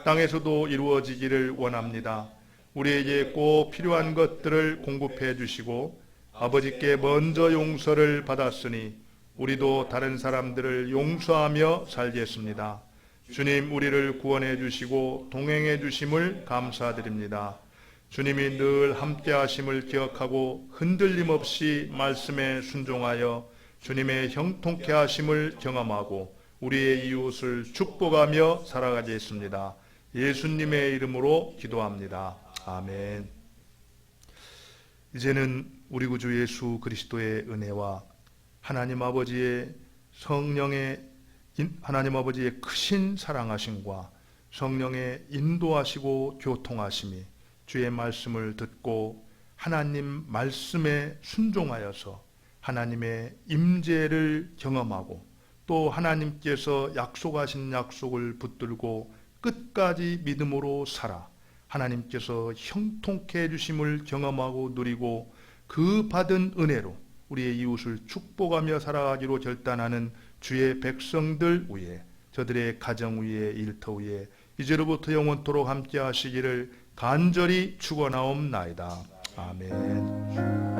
땅에서도 이루어지기를 원합니다. 우리에게 꼭 필요한 것들을 공급해 주시고 아버지께 먼저 용서를 받았으니 우리도 다른 사람들을 용서하며 살겠습니다. 주님, 우리를 구원해 주시고 동행해 주심을 감사드립니다. 주님이 늘 함께 하심을 기억하고 흔들림 없이 말씀에 순종하여 주님의 형통케 하심을 경험하고 우리의 이웃을 축복하며 살아가겠습니다. 예수님의 이름으로 기도합니다. 아멘. 이제는 우리 구주 예수 그리스도의 은혜와 하나님 아버지의 크신 사랑하심과 성령의 인도하시고 교통하심이 주의 말씀을 듣고 하나님 말씀에 순종하여서 하나님의 임재를 경험하고 또 하나님께서 약속하신 약속을 붙들고 끝까지 믿음으로 살아 하나님께서 형통케 해주심을 경험하고 누리고 그 받은 은혜로 우리의 이웃을 축복하며 살아가기로 결단하는 주의 백성들 위에, 저들의 가정 위에, 일터 위에 이제로부터 영원토록 함께 하시기를 간절히 축원하옵나이다. 아멘.